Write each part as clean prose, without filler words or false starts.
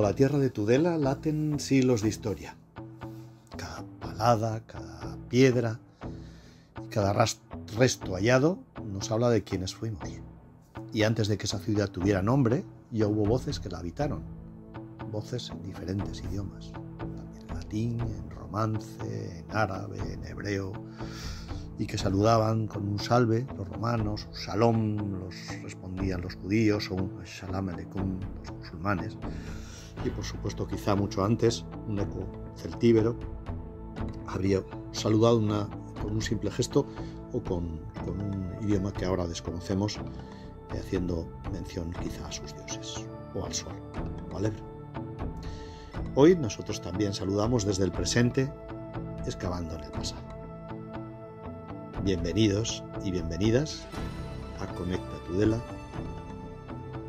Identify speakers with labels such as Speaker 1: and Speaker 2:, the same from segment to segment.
Speaker 1: Bajo la tierra de Tudela laten siglos de historia. Cada palada, cada piedra y cada resto hallado nos habla de quiénes fuimos. Y antes de que esa ciudad tuviera nombre, ya hubo voces que la habitaron. Voces en diferentes idiomas. También en latín, en romance, en árabe, en hebreo. Y que saludaban con un salve los romanos, un shalom los respondían los judíos, o un shalom aleikum los musulmanes. Y por supuesto, quizá mucho antes, un eco celtíbero habría saludado con un simple gesto o con un idioma que ahora desconocemos, haciendo mención quizá a sus dioses, o al sol, o al Ebro. Hoy nosotros también saludamos desde el presente, excavando en el pasado. Bienvenidos y bienvenidas a Conecta Tudela.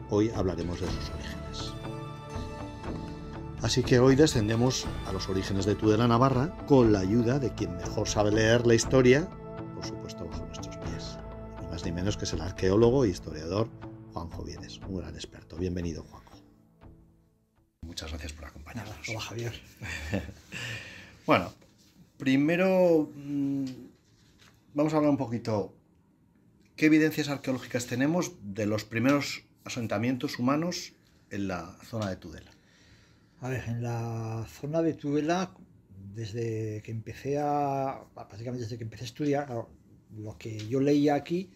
Speaker 1: Hoy hablaremos de sus orígenes. Así que hoy descendemos a los orígenes de Tudela, Navarra, con la ayuda de quien mejor sabe leer la historia, por supuesto bajo nuestros pies. Ni más ni menos que es el arqueólogo e historiador Juanjo Vienes, un gran experto. Bienvenido, Juanjo. Muchas gracias por acompañarnos.
Speaker 2: Hola, Javier.
Speaker 1: Bueno, primero vamos a hablar un poquito qué evidencias arqueológicas tenemos de los primeros asentamientos humanos en la zona de Tudela.
Speaker 2: A ver, en la zona de Tudela, desde que empecé prácticamente desde que empecé a estudiar, claro, lo que yo leía aquí,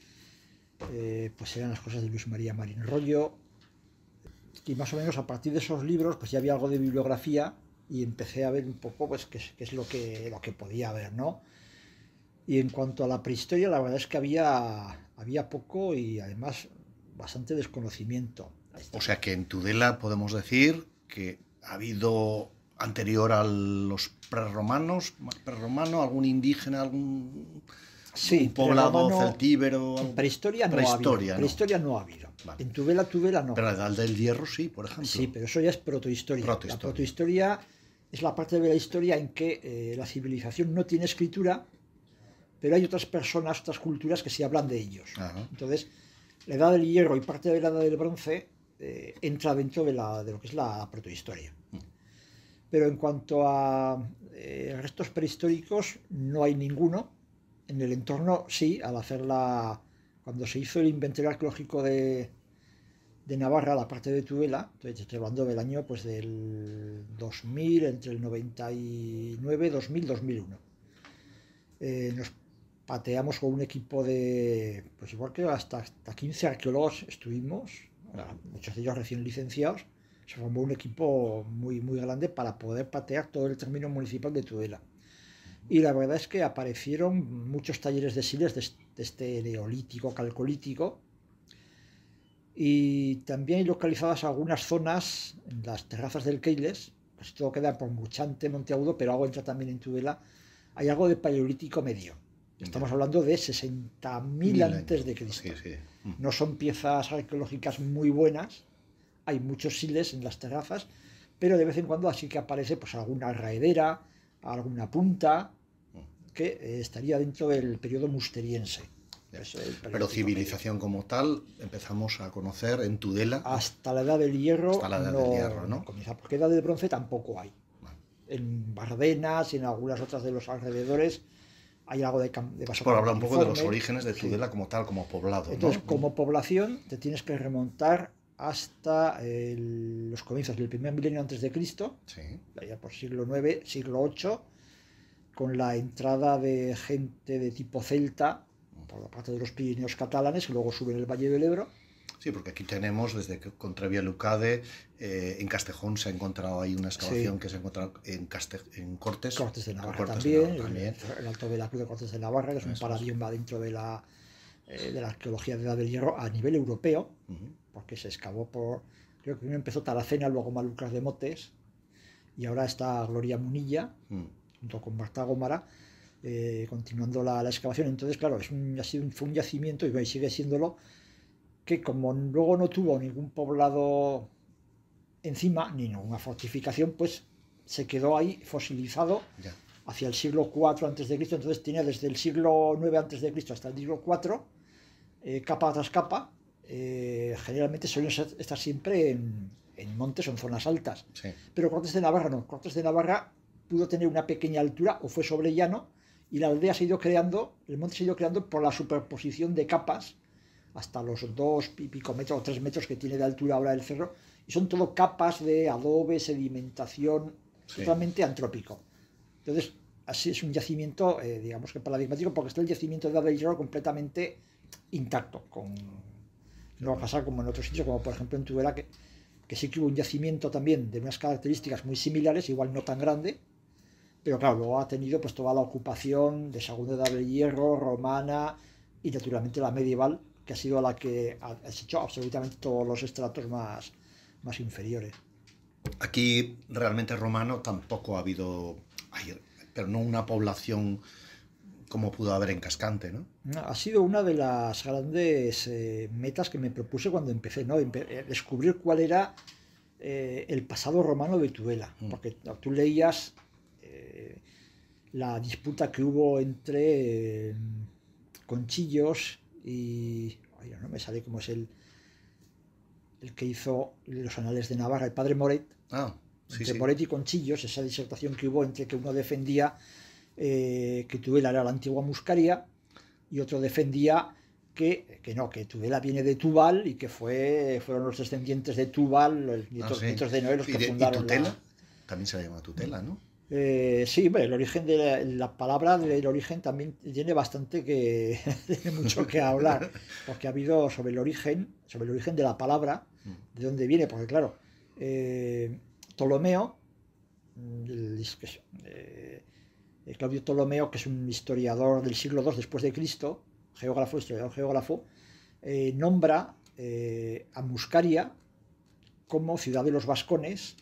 Speaker 2: pues eran las cosas de Luis María Marín Rollo, y más o menos a partir de esos libros, pues ya había algo de bibliografía y empecé a ver un poco, pues, qué es lo que podía ver, ¿no? Y en cuanto a la prehistoria, la verdad es que había poco y además bastante desconocimiento.
Speaker 1: O sea que en Tudela podemos decir que ha habido, anterior a los prerromanos, algún indígena, algún poblado celtíbero.
Speaker 2: Prehistoria no ha habido. Vale. En Tudela no.
Speaker 1: Pero la Edad del Hierro sí, por ejemplo.
Speaker 2: Sí, pero eso ya es protohistoria. La protohistoria es la parte de la historia en que la civilización no tiene escritura, pero hay otras personas, otras culturas que sí hablan de ellos. Ajá. Entonces, la Edad del Hierro y parte de la Edad del Bronce entra dentro de lo que es la protohistoria. Pero en cuanto a restos prehistóricos, no hay ninguno. En el entorno sí, cuando se hizo el inventario arqueológico de Navarra, la parte de Tudela, entonces estoy hablando del año pues del 2000, entre el 99, 2000, 2001. Nos pateamos con un equipo de, pues igual que hasta 15 arqueólogos estuvimos, muchos de ellos recién licenciados. Se formó un equipo muy, muy grande para poder patear todo el término municipal de Tudela. Y la verdad es que aparecieron muchos talleres de siles de este neolítico, calcolítico, y también hay localizadas algunas zonas en las terrazas del Keiles, pues todo queda por Muchante, Monteagudo, pero algo entra también en Tudela. Hay algo de paleolítico medio. Estamos hablando de 60.000 antes de Cristo. Sí. No son piezas arqueológicas muy buenas, hay muchos siles en las terrazas, pero de vez en cuando así que aparece pues alguna raedera, alguna punta, que estaría dentro del periodo musteriense.
Speaker 1: Pero civilización medio. Como tal, empezamos a conocer en Tudela.
Speaker 2: Hasta la Edad del Hierro.
Speaker 1: Hasta la Edad del Hierro, ¿no?
Speaker 2: Comienza, porque Edad del Bronce tampoco hay. En Bardenas y en algunas otras de los alrededores hay algo de
Speaker 1: por hablar un poco de los orígenes de Tudela como tal, como poblado.
Speaker 2: Entonces,
Speaker 1: ¿no?
Speaker 2: Como población, te tienes que remontar hasta los comienzos del primer milenio antes de Cristo, allá por siglo IX, siglo VIII, con la entrada de gente de tipo celta por la parte de los Pirineos catalanes, que luego suben el Valle del Ebro.
Speaker 1: Sí, porque aquí tenemos, desde que con Trevialucade, en Castejón se ha encontrado ahí una excavación que se ha encontrado en Cortes.
Speaker 2: Cortes de Navarra también. El Alto de la Cruz de Cortes de Navarra, que es un paradigma dentro de la arqueología de Edad del Hierro a nivel europeo, porque se excavó creo que primero empezó Taracena, luego Malucas de Motes, y ahora está Gloria Munilla, junto con Marta Gómara, continuando la excavación. Entonces, claro, fue un yacimiento, y sigue siéndolo, que como luego no tuvo ningún poblado encima, ni ninguna fortificación, pues se quedó ahí fosilizado hacia el siglo IV a.C. Entonces tiene desde el siglo IX a.C. hasta el siglo IV, capa tras capa. Generalmente suelen estar siempre en montes o en zonas altas.
Speaker 1: Sí.
Speaker 2: Pero Cortes de Navarra no. Cortes de Navarra pudo tener una pequeña altura o fue sobre llano y la aldea se ha ido creando, el monte se ha ido creando por la superposición de capas hasta los 2 y pico metros o 3 metros que tiene de altura ahora el cerro, y son todo capas de adobe, sedimentación, totalmente antrópico. Entonces, así es un yacimiento, digamos que paradigmático, porque está el yacimiento de Edad del Hierro completamente intacto. No va a pasar como en otros sitios, como por ejemplo en Tudela, que sí que hubo un yacimiento también de unas características muy similares, igual no tan grande, pero claro, luego ha tenido pues toda la ocupación de Segunda Edad del Hierro, romana y naturalmente la medieval, que ha sido la que ha hecho absolutamente todos los estratos más inferiores.
Speaker 1: Aquí realmente romano tampoco ha habido, pero no una población como pudo haber en Cascante, ¿no?
Speaker 2: Ha sido una de las grandes metas que me propuse cuando empecé, ¿no? Descubrir cuál era el pasado romano de Tudela, porque tú leías la disputa que hubo entre Conchillos y... no me sale cómo es el que hizo los Anales de Navarra, el padre Moret. Entre Moret y Conchillos, esa disertación que hubo entre que uno defendía que Tudela era la antigua Muscaria y otro defendía que Tudela viene de Tubal y que fueron los descendientes de Tubal, los nietos de Noé, los que fundaron.
Speaker 1: ¿Y Tutela? También se llama Tutela, ¿no?
Speaker 2: Sí, el origen de la palabra del origen también tiene tiene mucho que hablar, porque ha habido sobre el origen de la palabra, de dónde viene, porque claro, Ptolomeo, Claudio Ptolomeo, que es un historiador del siglo II después de Cristo, geógrafo, nombra a Muscaria como ciudad de los vascones.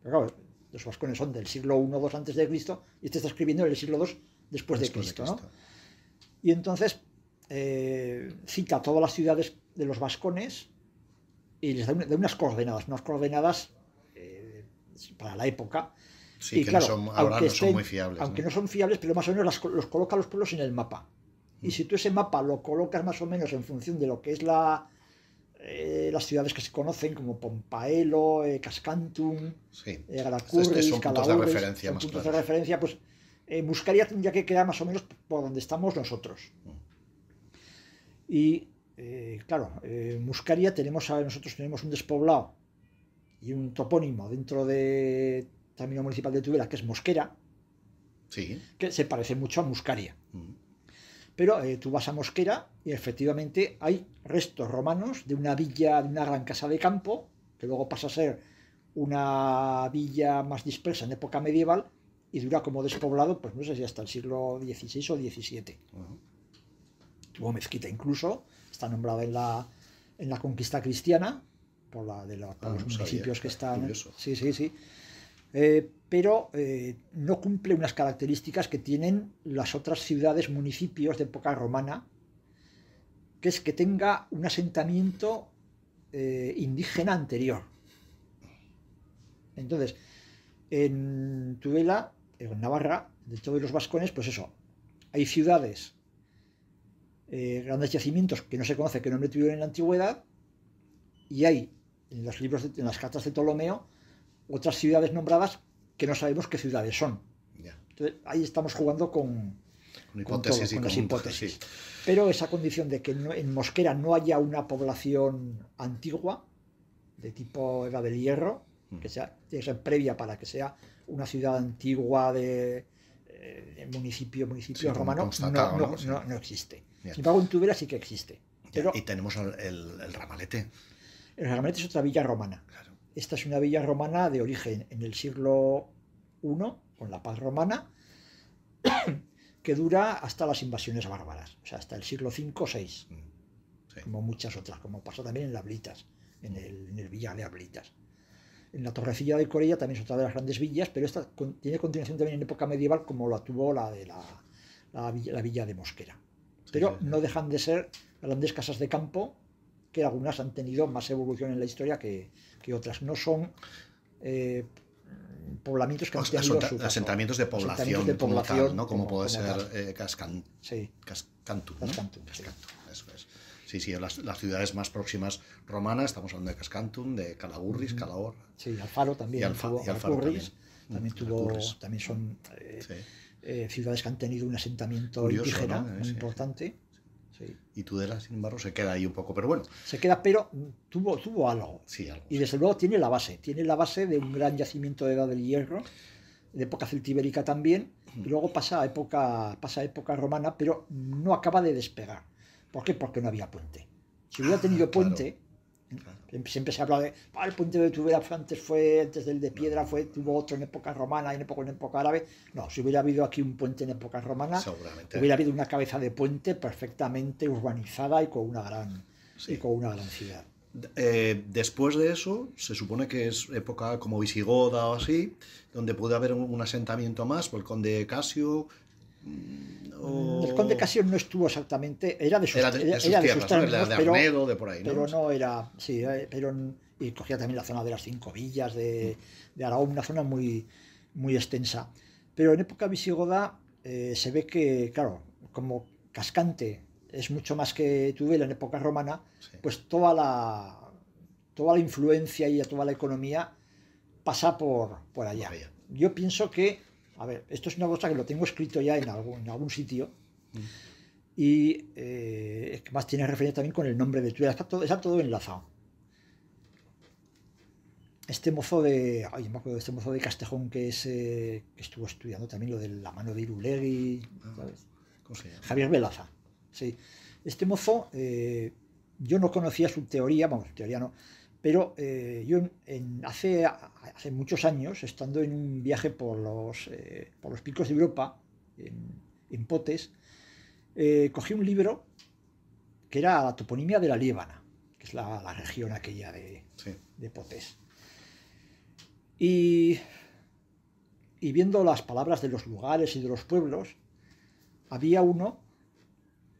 Speaker 2: Pero claro, los vascones son del siglo I o II antes de Cristo y este está escribiendo en el siglo II después de Cristo, ¿no? Y entonces cita todas las ciudades de los vascones y les da unas coordenadas para la época.
Speaker 1: Sí, y que claro, ahora no son muy fiables.
Speaker 2: Aunque no son fiables, pero más o menos los coloca los pueblos en el mapa. Y si tú ese mapa lo colocas más o menos en función de lo que es las ciudades que se conocen, como Pompaelo, Cascantum, Galacurris, Calahorres, son puntos de referencia, pues Muscaria tendría que quedar más o menos por donde estamos nosotros. Y claro, Muscaria nosotros tenemos un despoblado y un topónimo dentro de término municipal de Tudela, que es Mosquera, que se parece mucho a Muscaria. Pero tú vas a Mosquera y efectivamente hay restos romanos de una villa, de una gran casa de campo, que luego pasa a ser una villa más dispersa en época medieval y dura como despoblado, pues no sé si hasta el siglo XVI o XVII. Tuvo mezquita incluso, está nombrada en la conquista cristiana, por los municipios que están...
Speaker 1: Curioso.
Speaker 2: Sí. Pero no cumple unas características que tienen las otras ciudades, municipios de época romana, que es que tenga un asentamiento indígena anterior. Entonces, en Tudela, en Navarra, de todos los vascones, pues eso, hay ciudades, grandes yacimientos que no se conoce qué nombre tuvieron en la antigüedad, y hay en los libros, en las cartas de Ptolomeo, otras ciudades nombradas que no sabemos qué ciudades son. Entonces, ahí estamos jugando con las hipótesis. Pero esa condición de que en Mosquera no haya una población antigua, de tipo Edad del Hierro, que tiene que ser previa para que sea una ciudad antigua de municipio romano, no existe. Sin embargo, en Tudela sí que existe. Pero,
Speaker 1: y tenemos el Ramalete.
Speaker 2: El Ramalete es otra villa romana. Claro. Esta es una villa romana de origen en el siglo I, con la paz romana, que dura hasta las invasiones bárbaras, o sea, hasta el siglo V o VI, como muchas otras, como pasó también en Lablitas, en el Villar de Ablitas. En la Torrecilla de Corella también es otra de las grandes villas, pero esta tiene continuación también en época medieval, como la tuvo la villa de Mosquera. Pero no dejan de ser grandes casas de campo, que algunas han tenido más evolución en la historia que otras. No son poblamientos que han tenido
Speaker 1: son asentamientos de población, como tal, ¿no? Como puede ser Cascantum.
Speaker 2: Sí.
Speaker 1: Cascantum, ¿no?
Speaker 2: Cascantum,
Speaker 1: Cascantum, eso es. Sí, las ciudades más próximas romanas, estamos hablando de Cascantum, de Calagurris, Calahorra.
Speaker 2: Sí, Alfaro también.
Speaker 1: Y Alfaro
Speaker 2: también son ciudades que han tenido un asentamiento indígena muy importante. Sí.
Speaker 1: Y Tudela, sin embargo, se queda ahí un poco, pero bueno.
Speaker 2: Se queda, pero tuvo algo.
Speaker 1: Sí, algo.
Speaker 2: Y desde luego tiene la base de un gran yacimiento de edad del hierro, de época celtibérica también, y luego pasa a época romana, pero no acaba de despegar. ¿Por qué? Porque no había puente. Si hubiera tenido puente, siempre se habla de el puente de Tudela antes del de piedra, tuvo otro en época romana y en época árabe. No, si hubiera habido aquí un puente en época romana, hubiera habido una cabeza de puente perfectamente urbanizada y con una gran ciudad.
Speaker 1: Después de eso, se supone que es época como visigoda o así, donde puede haber un asentamiento más, por el conde Casio.
Speaker 2: El conde Casio no estuvo exactamente, era de sus términos,
Speaker 1: de Arnedo, de por ahí, ¿no?
Speaker 2: Pero no era, sí, y cogía también la zona de las 5 villas de Aragón, una zona muy, muy extensa. Pero en época visigoda se ve que, claro, como Cascante es mucho más que Tudela en época romana, pues toda la influencia y toda la economía pasa por allá. Yo pienso que, a ver, esto es una cosa que lo tengo escrito ya en algún sitio, y más tiene referencia también con el nombre de Tudela, está todo enlazado. Este mozo de Castejón que estuvo estudiando también lo de la mano de Irulegui, ¿sabes?
Speaker 1: ¿Cómo se llama?
Speaker 2: Javier Velaza, sí. Este mozo, yo no conocía su teoría, no, pero yo hace muchos años, estando en un viaje por los picos de Europa, en Potes, cogí un libro que era la toponimia de la Liébana, que es la región aquella de Potes. Y viendo las palabras de los lugares y de los pueblos, había uno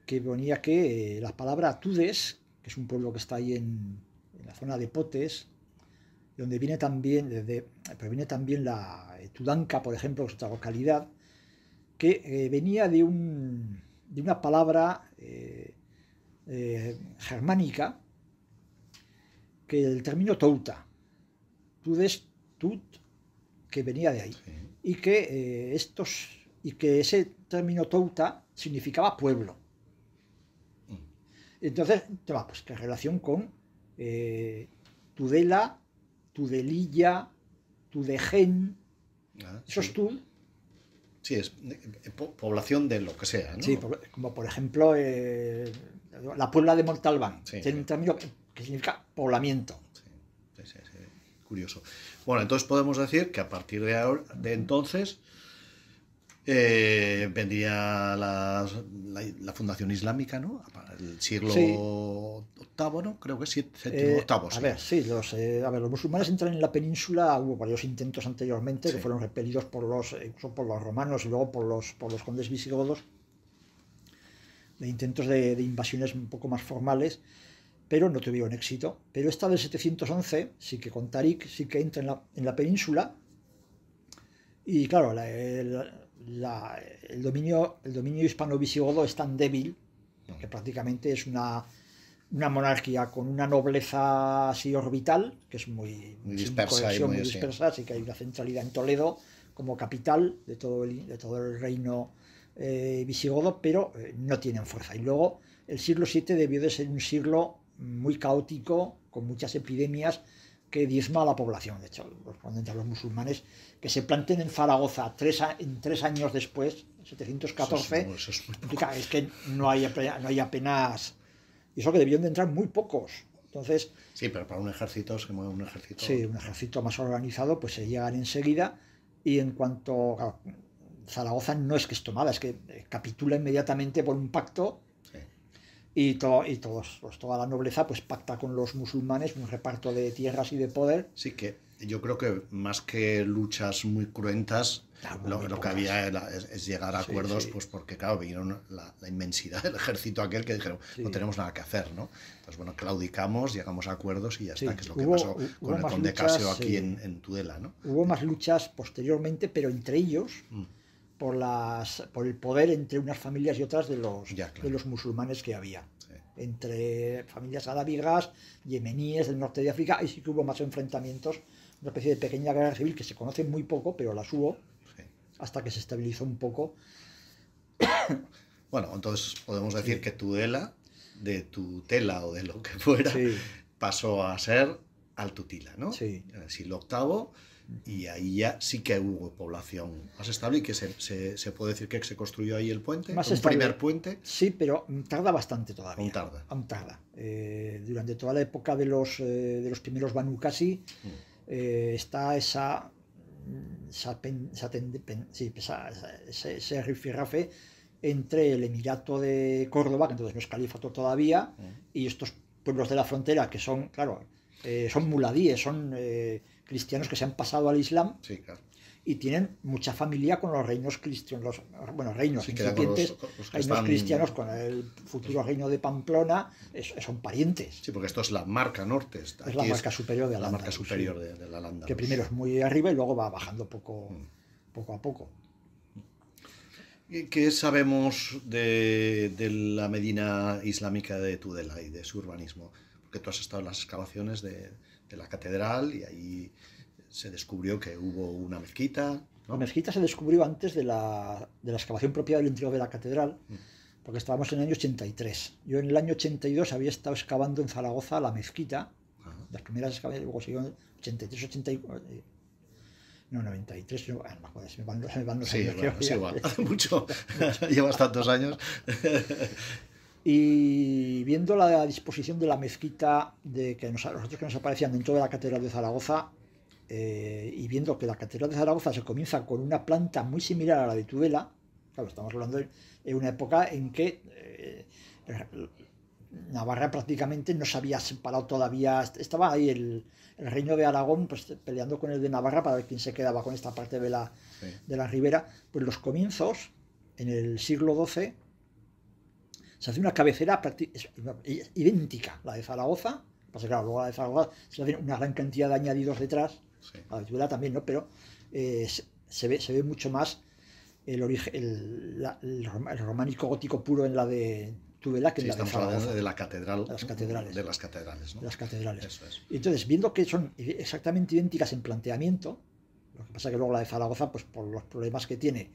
Speaker 2: que ponía que la palabra Tudes, que es un pueblo que está ahí en la zona de Potes, donde proviene también la Tudanca, por ejemplo, que es otra localidad, que venía de una palabra germánica, que el término touta, Tudes, tut, que venía de ahí, y que ese término touta significaba pueblo. Entonces, pues que relación con Tudela, Tudelilla, Tudegen, eso es Tud.
Speaker 1: Sí, es población de lo que sea, ¿no?
Speaker 2: Sí, como por ejemplo la Puebla de Montalbán, tiene un término que significa poblamiento.
Speaker 1: Sí. Curioso. Bueno, entonces podemos decir que a partir de entonces vendría la fundación islámica, ¿no? El siglo VIII, ¿no? Creo que es VIII.
Speaker 2: Los musulmanes entran en la península, hubo varios intentos anteriormente que fueron repelidos por los romanos y luego por los condes visigodos, de intentos de invasiones un poco más formales, pero no tuvieron éxito. Pero esta del 711, sí que con Tarik, sí que entra en la península, y claro, el dominio hispano-visigodo es tan débil que prácticamente es una monarquía con una nobleza así orbital, que es muy dispersa, así que hay una centralidad en Toledo como capital de todo el reino visigodo, pero no tienen fuerza. Y luego el siglo VII debió de ser un siglo muy caótico, con muchas epidemias, que diezma a la población. De hecho, los musulmanes que se planten en Zaragoza 3 años después, 714, es que no hay apenas. Y eso que debieron de entrar muy pocos. Entonces,
Speaker 1: sí, pero para un ejército se mueve un ejército.
Speaker 2: Sí, un ejército más organizado, pues se llegan enseguida. Y en cuanto. Claro, Zaragoza no es que es tomada, es que capitula inmediatamente por un pacto. Y toda la nobleza pues pacta con los musulmanes un reparto de tierras y de poder.
Speaker 1: Sí, que yo creo que más que luchas muy cruentas, lo que había es llegar a acuerdos, pues porque claro, vieron la inmensidad del ejército aquel que dijeron, no tenemos nada que hacer, ¿no? Entonces, bueno, claudicamos, llegamos a acuerdos y ya está, que es lo que pasó con el conde Casio aquí en Tudela, ¿no?
Speaker 2: Hubo más luchas posteriormente, pero entre ellos, por el poder entre unas familias y otras de los musulmanes que había. entre familias arábigas, yemeníes del norte de África, y sí que hubo más enfrentamientos, una especie de pequeña guerra civil que se conoce muy poco, pero las hubo, sí, hasta que se estabilizó un poco.
Speaker 1: Bueno, entonces podemos decir sí, que Tudela, de Tutela o de lo que fuera, sí, pasó a ser Altutila, ¿no?
Speaker 2: Sí.
Speaker 1: En el siglo VIII, y ahí ya sí que hubo población más estable y que se puede decir que se construyó ahí el puente,
Speaker 2: más
Speaker 1: un
Speaker 2: estable,
Speaker 1: primer puente.
Speaker 2: Sí, pero tarda bastante todavía.
Speaker 1: Aún tarda.
Speaker 2: Durante toda la época de los primeros Banu Qasi está ese rifirrafe entre el Emirato de Córdoba, que entonces no es califato todavía, y estos pueblos de la frontera que son, claro, son muladíes, son cristianos que se han pasado al Islam,
Speaker 1: sí, claro,
Speaker 2: y tienen mucha familia con los reinos cristianos, reinos
Speaker 1: sí,
Speaker 2: incipientes,
Speaker 1: los
Speaker 2: reinos cristianos con el futuro reino de Pamplona, son parientes.
Speaker 1: Sí, porque esto es la marca norte.
Speaker 2: Es la marca superior de
Speaker 1: la marca superior de la Al-Ándalus.
Speaker 2: Que primero es muy arriba y luego va bajando poco a poco.
Speaker 1: ¿Qué sabemos de la Medina islámica de Tudela y de su urbanismo? Porque tú has estado en las excavaciones de la catedral y ahí se descubrió que hubo una mezquita, ¿no?
Speaker 2: La mezquita se descubrió antes de la excavación propia del interior de la catedral, porque estábamos en el año 83. Yo en el año 82 había estado excavando en Zaragoza la mezquita, las primeras excavaciones, luego siguió 83, 84... No, 93, no me acuerdo, se me van los años.
Speaker 1: Sí, igual, hace mucho, llevas tantos años.
Speaker 2: Y viendo la disposición de la mezquita, los otros que nos aparecían dentro de la catedral de Zaragoza, y viendo que la catedral de Zaragoza se comienza con una planta muy similar a la de Tudela, claro, estamos hablando de una época en que Navarra prácticamente no se había separado todavía, estaba ahí el reino de Aragón pues, peleando con el de Navarra para ver quién se quedaba con esta parte de la ribera. Pues los comienzos, en el siglo XII, se hace una cabecera idéntica, la de Zaragoza. Pasa que claro, luego la de Zaragoza se hace una gran cantidad de añadidos detrás, sí, la de Tudela también, ¿no? Pero se ve mucho más el románico gótico puro en la de Tudela que en la de Zaragoza.
Speaker 1: Hablando de la catedral,
Speaker 2: de las catedrales.
Speaker 1: De las catedrales, ¿no?
Speaker 2: De las catedrales.
Speaker 1: Eso es.
Speaker 2: Y entonces, viendo que son exactamente idénticas en planteamiento, lo que pasa es que luego la de Zaragoza, pues por los problemas que tiene,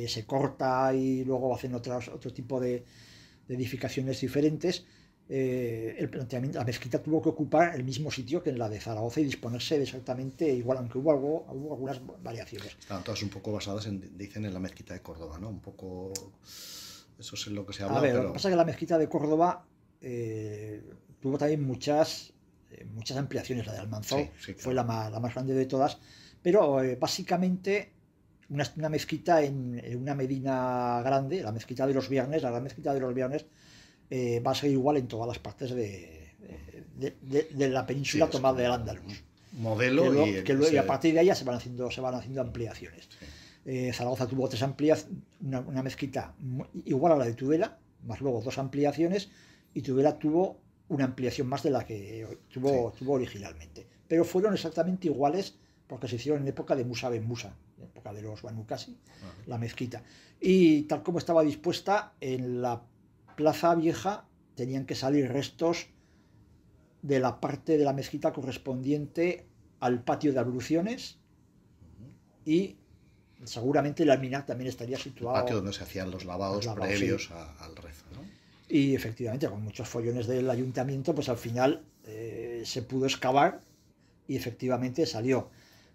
Speaker 2: se corta y luego hacen otro tipo de edificaciones diferentes. El planteamiento, la mezquita tuvo que ocupar el mismo sitio que en la de Zaragoza y disponerse de exactamente igual, aunque hubo algunas variaciones.
Speaker 1: Estaban todas un poco basadas dicen en la mezquita de Córdoba, ¿no? Un poco, eso es lo que se habla.
Speaker 2: A ver, lo que pasa es que la mezquita de Córdoba tuvo también muchas ampliaciones. La de Almanzor sí, claro, fue la más grande de todas, pero básicamente una mezquita en una medina grande, la mezquita de los Viernes, la gran mezquita de los Viernes, va a ser igual en todas las partes de la península, sí, tomada del Al-Ándalus.
Speaker 1: Modelo
Speaker 2: y a partir de ahí ya se van haciendo ampliaciones. Sí. Zaragoza tuvo una mezquita igual a la de Tudela, más luego 2 ampliaciones, y Tudela tuvo una ampliación más de la que tuvo originalmente. Pero fueron exactamente iguales porque se hicieron en época de Musa ben Musa, en época de los Banu Qasi, la mezquita. Y tal como estaba dispuesta, en la Plaza Vieja tenían que salir restos de la parte de la mezquita correspondiente al patio de abluciones y seguramente el alminar también estaría situado.
Speaker 1: El patio donde se hacían los lavados previos, sí, al rezo, ¿no?
Speaker 2: Y efectivamente, con muchos follones del ayuntamiento, pues al final se pudo excavar y efectivamente salió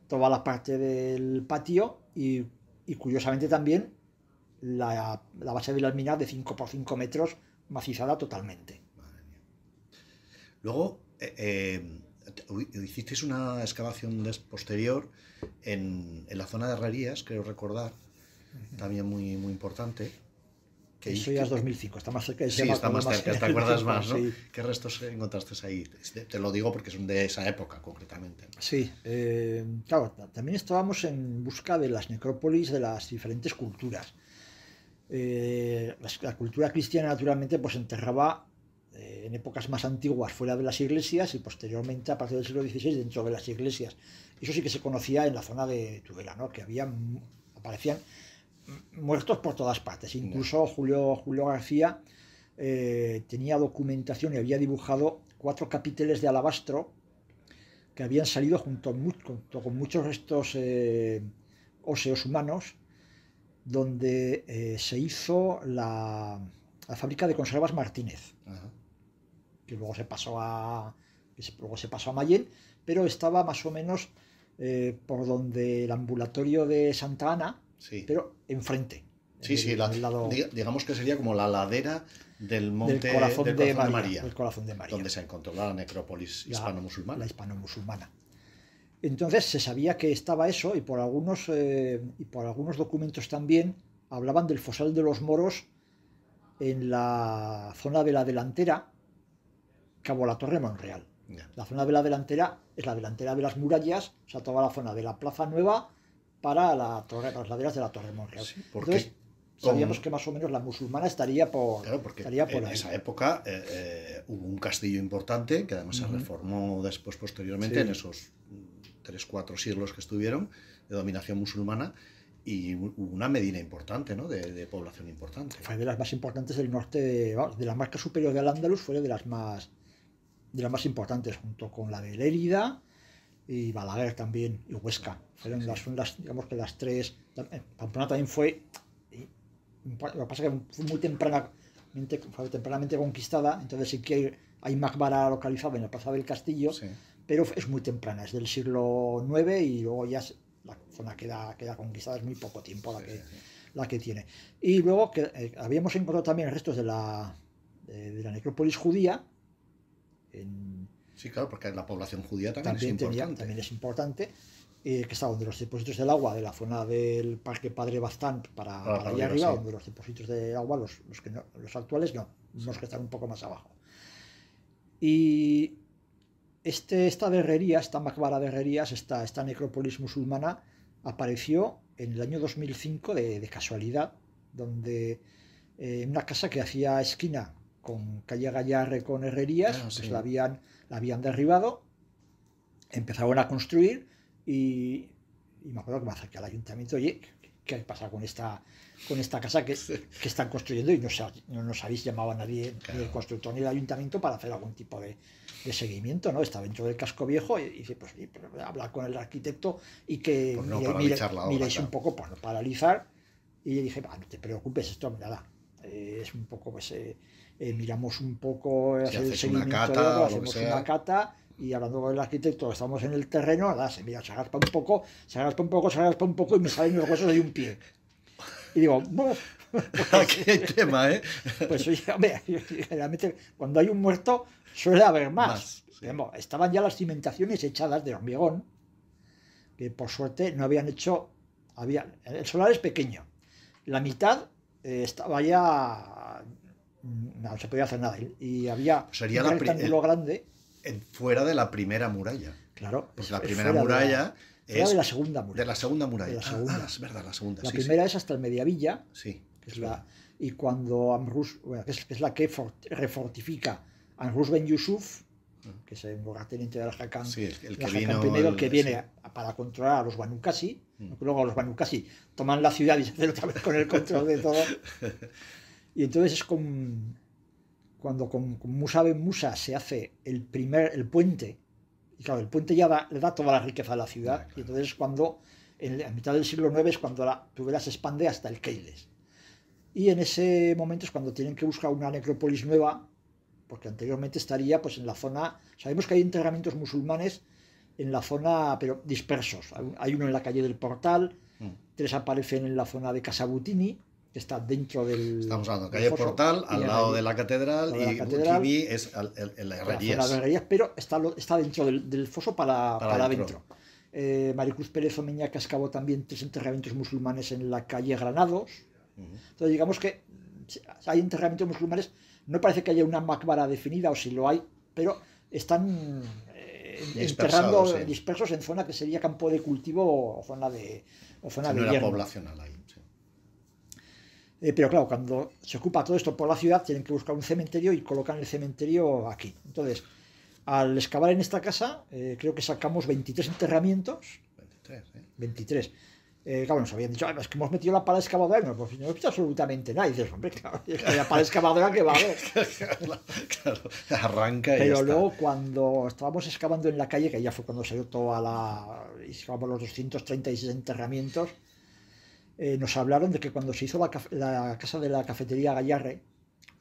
Speaker 2: toda la parte del patio y curiosamente también la base del alminar de 5 por 5 metros macizada totalmente.
Speaker 1: Madre mía. Luego hicisteis una excavación posterior en la zona de Herrerías, creo recordar, también muy, muy importante.
Speaker 2: Eso ya es 2005, está más cerca.
Speaker 1: Sí, está más cerca, te acuerdas más, ¿no? Sí. ¿Qué restos encontraste ahí? Te lo digo porque son de esa época, concretamente.
Speaker 2: Sí, claro, también estábamos en busca de las necrópolis de las diferentes culturas. La cultura cristiana, naturalmente, pues enterraba en épocas más antiguas fuera de las iglesias y posteriormente, a partir del siglo XVI, dentro de las iglesias. Eso sí que se conocía en la zona de Tudela, ¿no? Que aparecían muertos por todas partes. Incluso Julio García tenía documentación y había dibujado 4 capiteles de alabastro que habían salido junto con muchos restos óseos humanos, donde se hizo la fábrica de conservas Martínez, que luego se pasó a Mayén, pero estaba más o menos por donde el ambulatorio de Santa Ana,
Speaker 1: sí,
Speaker 2: pero enfrente.
Speaker 1: Sí, digamos que sería como la ladera del monte del corazón de María, donde se encontró la necrópolis hispano-musulmana.
Speaker 2: La hispano-musulmana. Entonces se sabía que estaba eso, y por algunos documentos también hablaban del fosal de los moros en la zona de la delantera, cabo la Torre Monreal. La zona de la delantera es la delantera de las murallas, o sea, toda la zona de la Plaza Nueva para las laderas de la Torre Monreal.
Speaker 1: Sí,
Speaker 2: entonces sabíamos que más o menos la musulmana estaría por
Speaker 1: en esa época hubo un castillo importante que además se reformó después posteriormente, en esos 3-4 siglos que estuvieron de dominación musulmana, y hubo una medina importante, ¿no? de población importante.
Speaker 2: Fue de las más importantes del norte, de la marca superior del Andalus, fue de las más importantes, junto con la de Lérida y Balaguer también, y Huesca. Fueron las, digamos que las tres. Pamplona también fue. Lo que pasa es que fue muy tempranamente conquistada, entonces sí que hay Maqbara localizada en la Plaza del Castillo, pero es muy temprana, es del siglo IX, y luego ya la zona queda conquistada, es muy poco tiempo la que tiene. Y luego habíamos encontrado también restos de la necrópolis judía.
Speaker 1: Sí, claro, porque la población judía también
Speaker 2: es importante. Que está donde los depósitos del agua de la zona del Parque Padre Baztán para allá arriba, donde los depósitos de agua, los actuales no, los que están un poco más abajo. Y esta de Herrerías, esta Maqbara de Herrerías, esta necrópolis musulmana, apareció en el año 2005 de casualidad, donde en una casa que hacía esquina con calle Gallarre con Herrerías, pues la habían derribado, empezaron a construir. Y me acuerdo que me acerqué al ayuntamiento, oye, ¿qué pasa con esta casa que están construyendo? Y no nos habéis llamado a nadie, ni el constructor ni el ayuntamiento, para hacer algún tipo de seguimiento, ¿no? Está dentro del casco viejo, y dice, pues hablar con el arquitecto y que miréis un poco por no paralizar. Y le dije, no te preocupes, esto nada, es un poco, pues miramos un poco,
Speaker 1: hacer el seguimiento, hacemos
Speaker 2: una cata. Y hablando con el arquitecto, estamos en el terreno, nada, se agarpa un poco, y me salen los huesos de un pie. Y digo,
Speaker 1: aquí hay tema, ¿eh?
Speaker 2: Pues oye, hombre, generalmente cuando hay un muerto suele haber más. Sí. Estaban ya las cimentaciones echadas de hormigón, que por suerte no habían hecho. El solar es pequeño, la mitad estaba ya. No se podía hacer nada. Y había
Speaker 1: un
Speaker 2: rectángulo grande.
Speaker 1: Fuera de la primera muralla.
Speaker 2: Claro.
Speaker 1: Pues la primera muralla es.
Speaker 2: De la segunda muralla.
Speaker 1: De la segunda muralla.
Speaker 2: Es
Speaker 1: verdad, la segunda.
Speaker 2: La primera es hasta el Mediavilla.
Speaker 1: Sí.
Speaker 2: Que es y cuando Amrus, que es la que refortifica Amrus Ben Yusuf, que es el lugarteniente de Al-Hakam,
Speaker 1: el que vino
Speaker 2: primero, que viene para controlar a los Banu Qasi. Luego los Banu Qasi toman la ciudad y se hacen otra vez con el control de todo. Y entonces es cuando con Musa Ben Musa se hace el puente, y claro, el puente ya le da toda la riqueza a la ciudad, y entonces es cuando, a mitad del siglo IX, es cuando la Tudela se expande hasta el Keiles. Y en ese momento es cuando tienen que buscar una necrópolis nueva, porque anteriormente estaría pues en la zona. Sabemos que hay enterramientos musulmanes en la zona, pero dispersos. Hay uno en la calle del Portal, 3 aparecen en la zona de Casabutini, que está dentro del.
Speaker 1: Estamos hablando de calle Portal, al lado de la catedral, y Utibi es el Herrerías.
Speaker 2: Pero está dentro del foso para adentro. Maricruz Pérez Omeñaca excavó también 3 enterramientos musulmanes en la calle Granados. Entonces, digamos que hay enterramientos musulmanes, no parece que haya una maqbara definida, o si lo hay, pero están dispersos en zona que sería campo de cultivo o zona de
Speaker 1: hierro. Poblacional ahí.
Speaker 2: Pero claro, cuando se ocupa todo esto por la ciudad, tienen que buscar un cementerio y colocan el cementerio aquí. Entonces, al excavar en esta casa, creo que sacamos 23 enterramientos. 23. claro, nos habían dicho, es que hemos metido la pala excavadora, no, pues no he visto absolutamente nada. Y dices, hombre, claro, es que la pala excavadora que va a haber.
Speaker 1: Claro, arranca y
Speaker 2: Pero
Speaker 1: ya
Speaker 2: luego
Speaker 1: está.
Speaker 2: cuando estábamos excavando en la calle, que ya fue cuando salió toda excavamos los 236 enterramientos, nos hablaron de que cuando se hizo la casa de la cafetería Gallarre,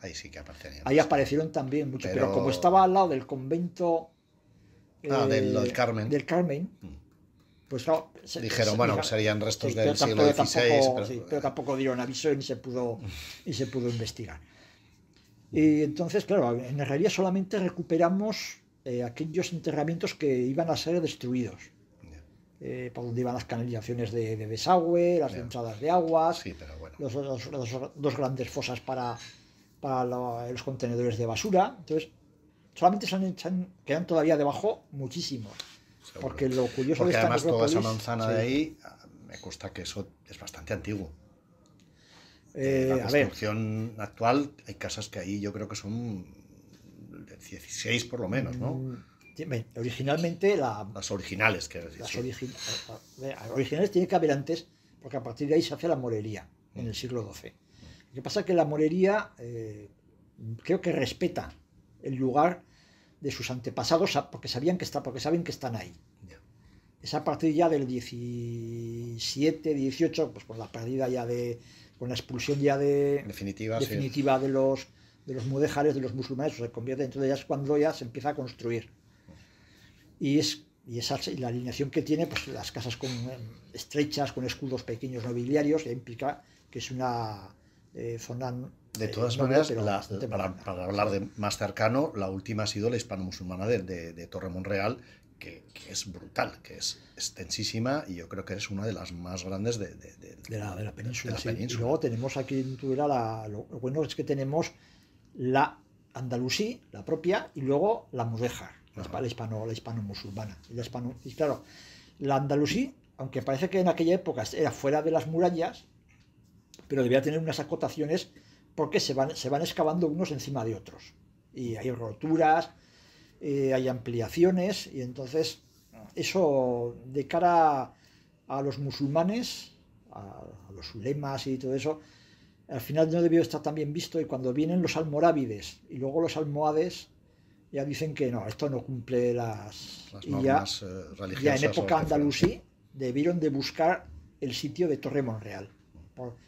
Speaker 1: Ahí sí que aparecían.
Speaker 2: ahí aparecieron también muchos, pero como estaba al lado del convento
Speaker 1: del Carmen.
Speaker 2: Del Carmen, pues claro,
Speaker 1: dijeron, bueno, serían restos del siglo XVI.
Speaker 2: Pero tampoco dieron aviso y se pudo investigar. Y entonces, claro, en Herrería solamente recuperamos aquellos enterramientos que iban a ser destruidos. Por donde iban las canalizaciones de desagüe, las entradas de aguas,
Speaker 1: sí, pero bueno.
Speaker 2: los dos grandes fosas para los contenedores de basura. Entonces, solamente quedan todavía debajo muchísimos.
Speaker 1: Seguro.
Speaker 2: Porque lo curioso
Speaker 1: porque
Speaker 2: de esta
Speaker 1: además toda esa
Speaker 2: necrópolis,
Speaker 1: manzana de ahí, me consta que eso es bastante antiguo. La construcción actual, hay casas que ahí yo creo que son del 16 por lo menos, ¿no?
Speaker 2: Originalmente
Speaker 1: las originales, quiero decir.
Speaker 2: Originales tiene que haber antes, porque a partir de ahí se hace la morería en el siglo XII. Lo que pasa es que la morería creo que respeta el lugar de sus antepasados porque saben que están ahí. Es a partir ya del 17, 18, pues con la pérdida ya con la expulsión ya definitiva de los mudéjares, de los musulmanes, se convierte, entonces ya es cuando ya se empieza a construir. Y la alineación que tiene, pues las casas estrechas, con escudos pequeños nobiliarios, ya implica que es una zona...
Speaker 1: De todas maneras, para hablar de más cercano, la última ha sido la hispano-musulmana de Torre Monreal, que es brutal, que es extensísima y yo creo que es una de las más grandes de
Speaker 2: la península.
Speaker 1: Sí.
Speaker 2: Y luego tenemos aquí en Tudela, lo bueno es que tenemos la andalusí, la propia, y luego la mudéjar, la hispano-musulmana. Y claro, la andalusí, aunque parece que en aquella época era fuera de las murallas, pero debía tener unas acotaciones porque se van excavando unos encima de otros. Y hay roturas, hay ampliaciones, y entonces eso de cara a los musulmanes, a los ulemas y todo eso, al final no debió estar tan bien visto, y cuando vienen los almorávides y luego los almohades, ya dicen que no, esto no cumple las
Speaker 1: normas religiosas.
Speaker 2: Ya en época andalusí debieron de buscar el sitio de Torre Monreal.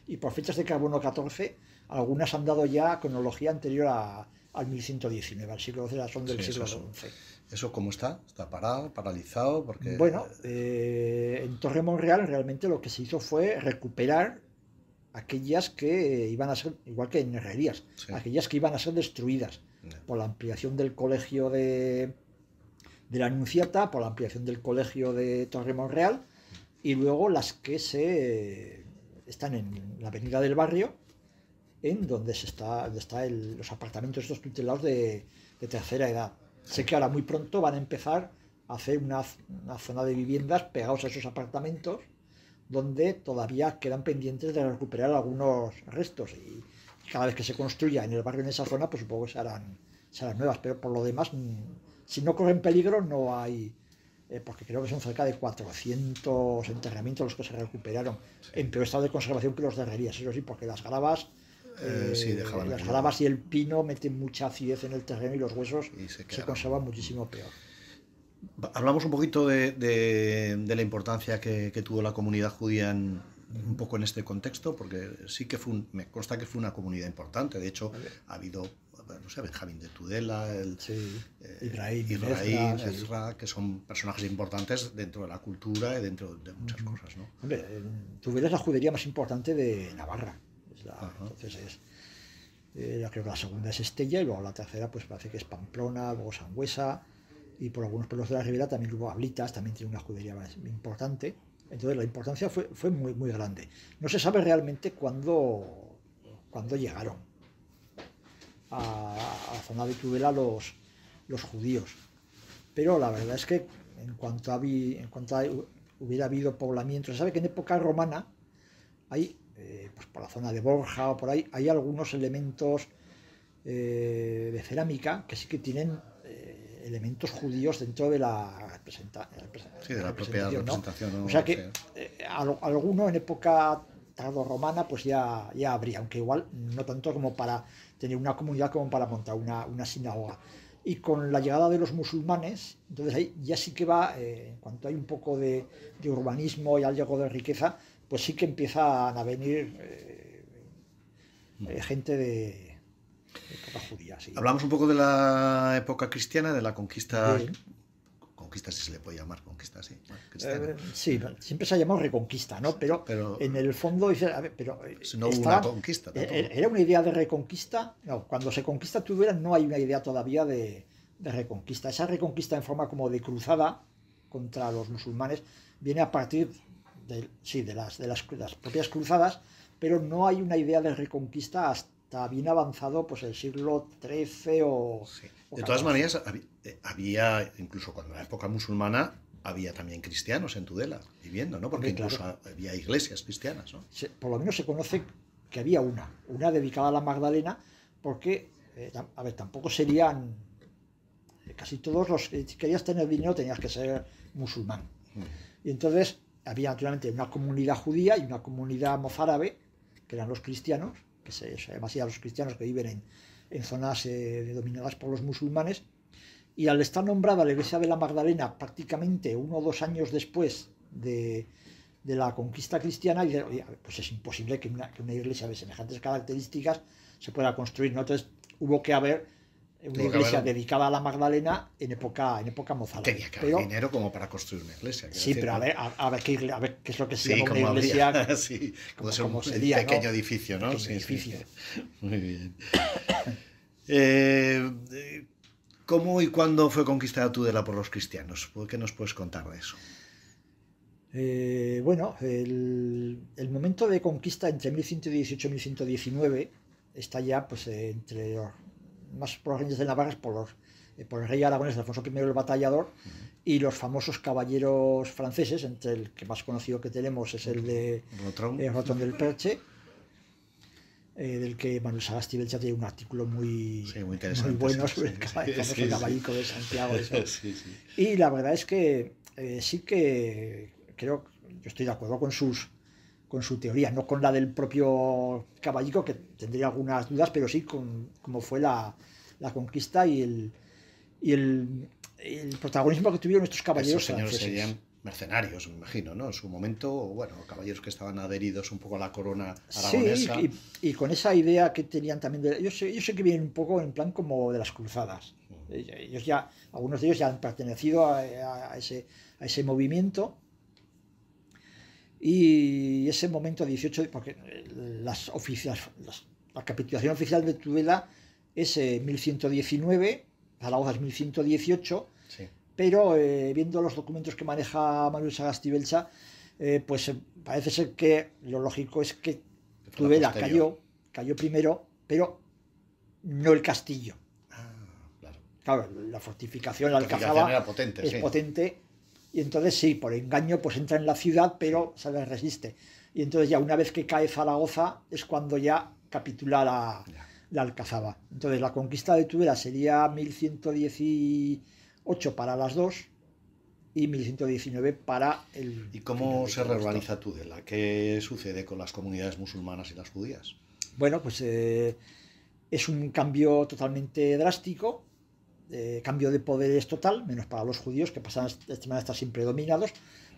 Speaker 2: Y por fechas de carbono 14, algunas han dado ya cronología anterior al 1119, al siglo XII, son del siglo XI.
Speaker 1: ¿Eso cómo está? ¿Está paralizado? Porque...
Speaker 2: Bueno, en Torre Monreal realmente lo que se hizo fue recuperar aquellas que iban a ser, igual que en Herrerías, aquellas que iban a ser destruidas por la ampliación del colegio de la Anunciata, por la ampliación del colegio de Torre Monreal, y luego las que están en la avenida del Barrio, en donde están los apartamentos estos tutelados de tercera edad. Sé que ahora muy pronto van a empezar a hacer una zona de viviendas pegados a esos apartamentos, donde todavía quedan pendientes de recuperar algunos restos, y cada vez que se construya en el barrio, en esa zona, pues supongo que se harán nuevas, pero por lo demás, si no corren peligro, no hay, porque creo que son cerca de 400 enterramientos los que se recuperaron, en peor estado de conservación que los de Herrerías, eso sí, porque las gravas, las gravas y el pino meten mucha acidez en el terreno, y los huesos se conservan muchísimo peor.
Speaker 1: Hablamos un poquito de la importancia que tuvo la comunidad judía un poco en este contexto, porque sí que me consta que fue una comunidad importante. De hecho, ha habido, no sé, Benjamín de Tudela, Ibrahim, Ezra, que son personajes importantes dentro de la cultura y dentro de muchas cosas, ¿no?
Speaker 2: Hombre, Tudela es la judería más importante de Navarra. Entonces creo que la segunda es Estella, y luego la tercera pues parece que es Pamplona, luego Sangüesa, y por algunos pueblos de la Ribera también hubo Ablitas, también tiene una judería más importante. Entonces la importancia fue muy, muy grande. No se sabe realmente cuándo llegaron a la zona de Tudela los judíos, pero la verdad es que en cuanto hubiera habido poblamiento, se sabe que en época romana hay, pues por la zona de Borja o por ahí, hay algunos elementos de cerámica que sí que tienen elementos judíos dentro de la
Speaker 1: propia representación, ¿no?
Speaker 2: O sea que alguno en época tardorromana pues ya habría, aunque igual no tanto como para tener una comunidad como para montar una sinagoga. Y con la llegada de los musulmanes, entonces ahí ya sí que va, en cuanto hay un poco de urbanismo y algo de riqueza, pues sí que empiezan a venir gente de época judía. Sí.
Speaker 1: Hablamos un poco de la época cristiana, de la conquista. Conquista, si se le puede llamar conquista, sí.
Speaker 2: Sí, siempre se ha llamado reconquista, ¿no? Pero en el fondo,
Speaker 1: no hubo una conquista tampoco.
Speaker 2: ¿Era una idea de reconquista? No, cuando se conquista Tudela no hay una idea todavía de reconquista. Esa reconquista en forma como de cruzada contra los musulmanes viene a partir de las propias cruzadas, pero no hay una idea de reconquista hasta bien avanzado pues el siglo XIII o...
Speaker 1: Sí. De todas maneras, había, incluso cuando en la época musulmana, había también cristianos en Tudela viviendo, ¿no? Porque incluso había iglesias cristianas, ¿no?
Speaker 2: Por lo menos se conoce que había una dedicada a la Magdalena, porque, tampoco serían casi todos los que si querías tener dinero tenías que ser musulmán. Y entonces había naturalmente una comunidad judía y una comunidad mozárabe, que eran los cristianos, que se llama así a los cristianos que viven en zonas dominadas por los musulmanes, y al estar nombrada la iglesia de la Magdalena prácticamente 1 o 2 años después de la conquista cristiana, pues es imposible que una iglesia de semejantes características se pueda construir, ¿no? Entonces hubo que haber una iglesia dedicada a la Magdalena en época mozárabe.
Speaker 1: Tenía que haber dinero como para construir una iglesia.
Speaker 2: Sí, pero a ver qué es lo que se llama una iglesia.
Speaker 1: Sí, puede ser un pequeño edificio, ¿no?
Speaker 2: Pequeño edificio.
Speaker 1: Muy bien. ¿Cómo y cuándo fue conquistada Tudela por los cristianos? ¿Qué nos puedes contar de eso?
Speaker 2: Bueno, el momento de conquista entre 1118 y 1119 está ya pues entre más por los reyes de Navarra por el rey aragonés Alfonso I el Batallador y los famosos caballeros franceses, entre el que más conocido que tenemos es el de Rotrón del Perche, del que Manuel Sagasti Belcha tiene un artículo muy bueno sobre el famoso caballico de Santiago.
Speaker 1: Sí.
Speaker 2: Y la verdad es que sí que creo, yo estoy de acuerdo con su teoría, no con la del propio caballico, que tendría algunas dudas, pero sí con cómo fue la conquista y el protagonismo que tuvieron estos caballeros
Speaker 1: franceses.
Speaker 2: Serían
Speaker 1: mercenarios, me imagino, ¿no? En su momento, bueno, caballeros que estaban adheridos un poco a la corona aragonesa.
Speaker 2: Sí, y con esa idea que tenían también, yo sé que vienen un poco en plan como de las cruzadas. Algunos de ellos ya han pertenecido a ese movimiento. Y ese momento 18, porque la capitulación oficial de Tudela es 1119, Zaragoza es 1118,
Speaker 1: sí.
Speaker 2: Pero viendo los documentos que maneja Manuel Sagasti Belcha, pues parece ser que lo lógico es que Tudela cayó primero, pero no el castillo. Claro, la fortificación, la alcazaba
Speaker 1: era potente,
Speaker 2: es potente. Y entonces sí, por engaño pues entra en la ciudad, pero se le resiste. Y entonces ya una vez que cae Zaragoza es cuando ya capitula la alcazaba. Entonces la conquista de Tudela sería 1118 para las dos y 1119 para el...
Speaker 1: ¿Y cómo se reorganiza Tudela? ¿Qué sucede con las comunidades musulmanas y las judías?
Speaker 2: Bueno, pues es un cambio totalmente drástico. Cambio de poderes total, menos para los judíos, que pasan a estar siempre dominados,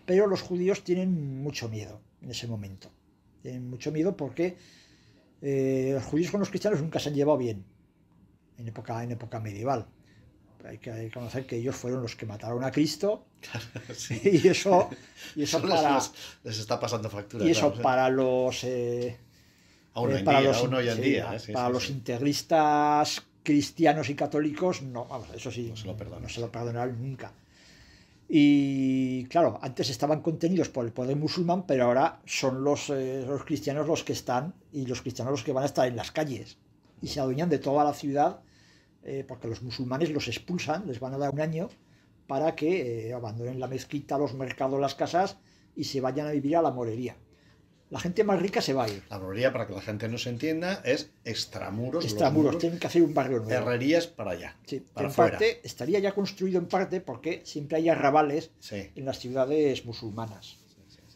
Speaker 2: pero los judíos tienen mucho miedo en ese momento. Tienen mucho miedo porque los judíos con los cristianos nunca se han llevado bien en época medieval. Hay que reconocer que ellos fueron los que mataron a Cristo.
Speaker 1: Claro, sí.
Speaker 2: y eso
Speaker 1: les está pasando factura.
Speaker 2: Y eso
Speaker 1: claro,
Speaker 2: para los
Speaker 1: aún hoy en día.
Speaker 2: Para los integristas cristianos y católicos, no, vamos, eso sí,
Speaker 1: no se lo
Speaker 2: perdonaron nunca. Y claro, antes estaban contenidos por el poder musulmán, pero ahora son los cristianos los que están, y los cristianos los que van a estar en las calles, y se adueñan de toda la ciudad, porque los musulmanes los expulsan, les van a dar 1 año para que abandonen la mezquita, los mercados, las casas, y se vayan a vivir a la morería. La gente más rica se va a ir.
Speaker 1: La muralla, para que la gente no se entienda, es extramuros.
Speaker 2: Extramuros, tienen que hacer un barrio nuevo.
Speaker 1: Herrerías para allá.
Speaker 2: Sí,
Speaker 1: para
Speaker 2: en
Speaker 1: fuera.
Speaker 2: parte estaría ya construido en parte porque siempre hay arrabales
Speaker 1: sí.
Speaker 2: en las ciudades musulmanas.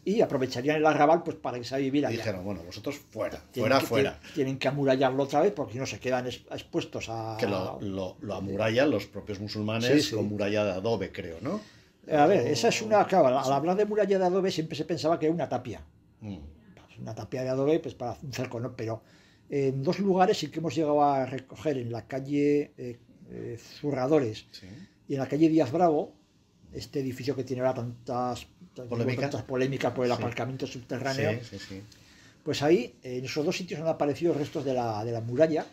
Speaker 2: Y aprovecharían el arrabal pues para irse a vivir allá.
Speaker 1: Y dijeron, bueno, vosotros fuera,
Speaker 2: fuera. Tienen que amurallarlo otra vez porque si no se quedan expuestos a...
Speaker 1: Que lo amurallan los propios musulmanes con muralla de adobe, creo, ¿no?
Speaker 2: A ver, esa es una... Claro, al hablar de muralla de adobe siempre se pensaba que era una tapia. Una tapia de adobe pues para un cerco, ¿no? Pero en 2 lugares sí que hemos llegado a recoger, en la calle Zurradores y en la calle Díaz Bravo, este edificio que tiene ahora tantas polémicas por el aparcamiento subterráneo. Pues ahí, en esos 2 sitios han aparecido restos de la muralla.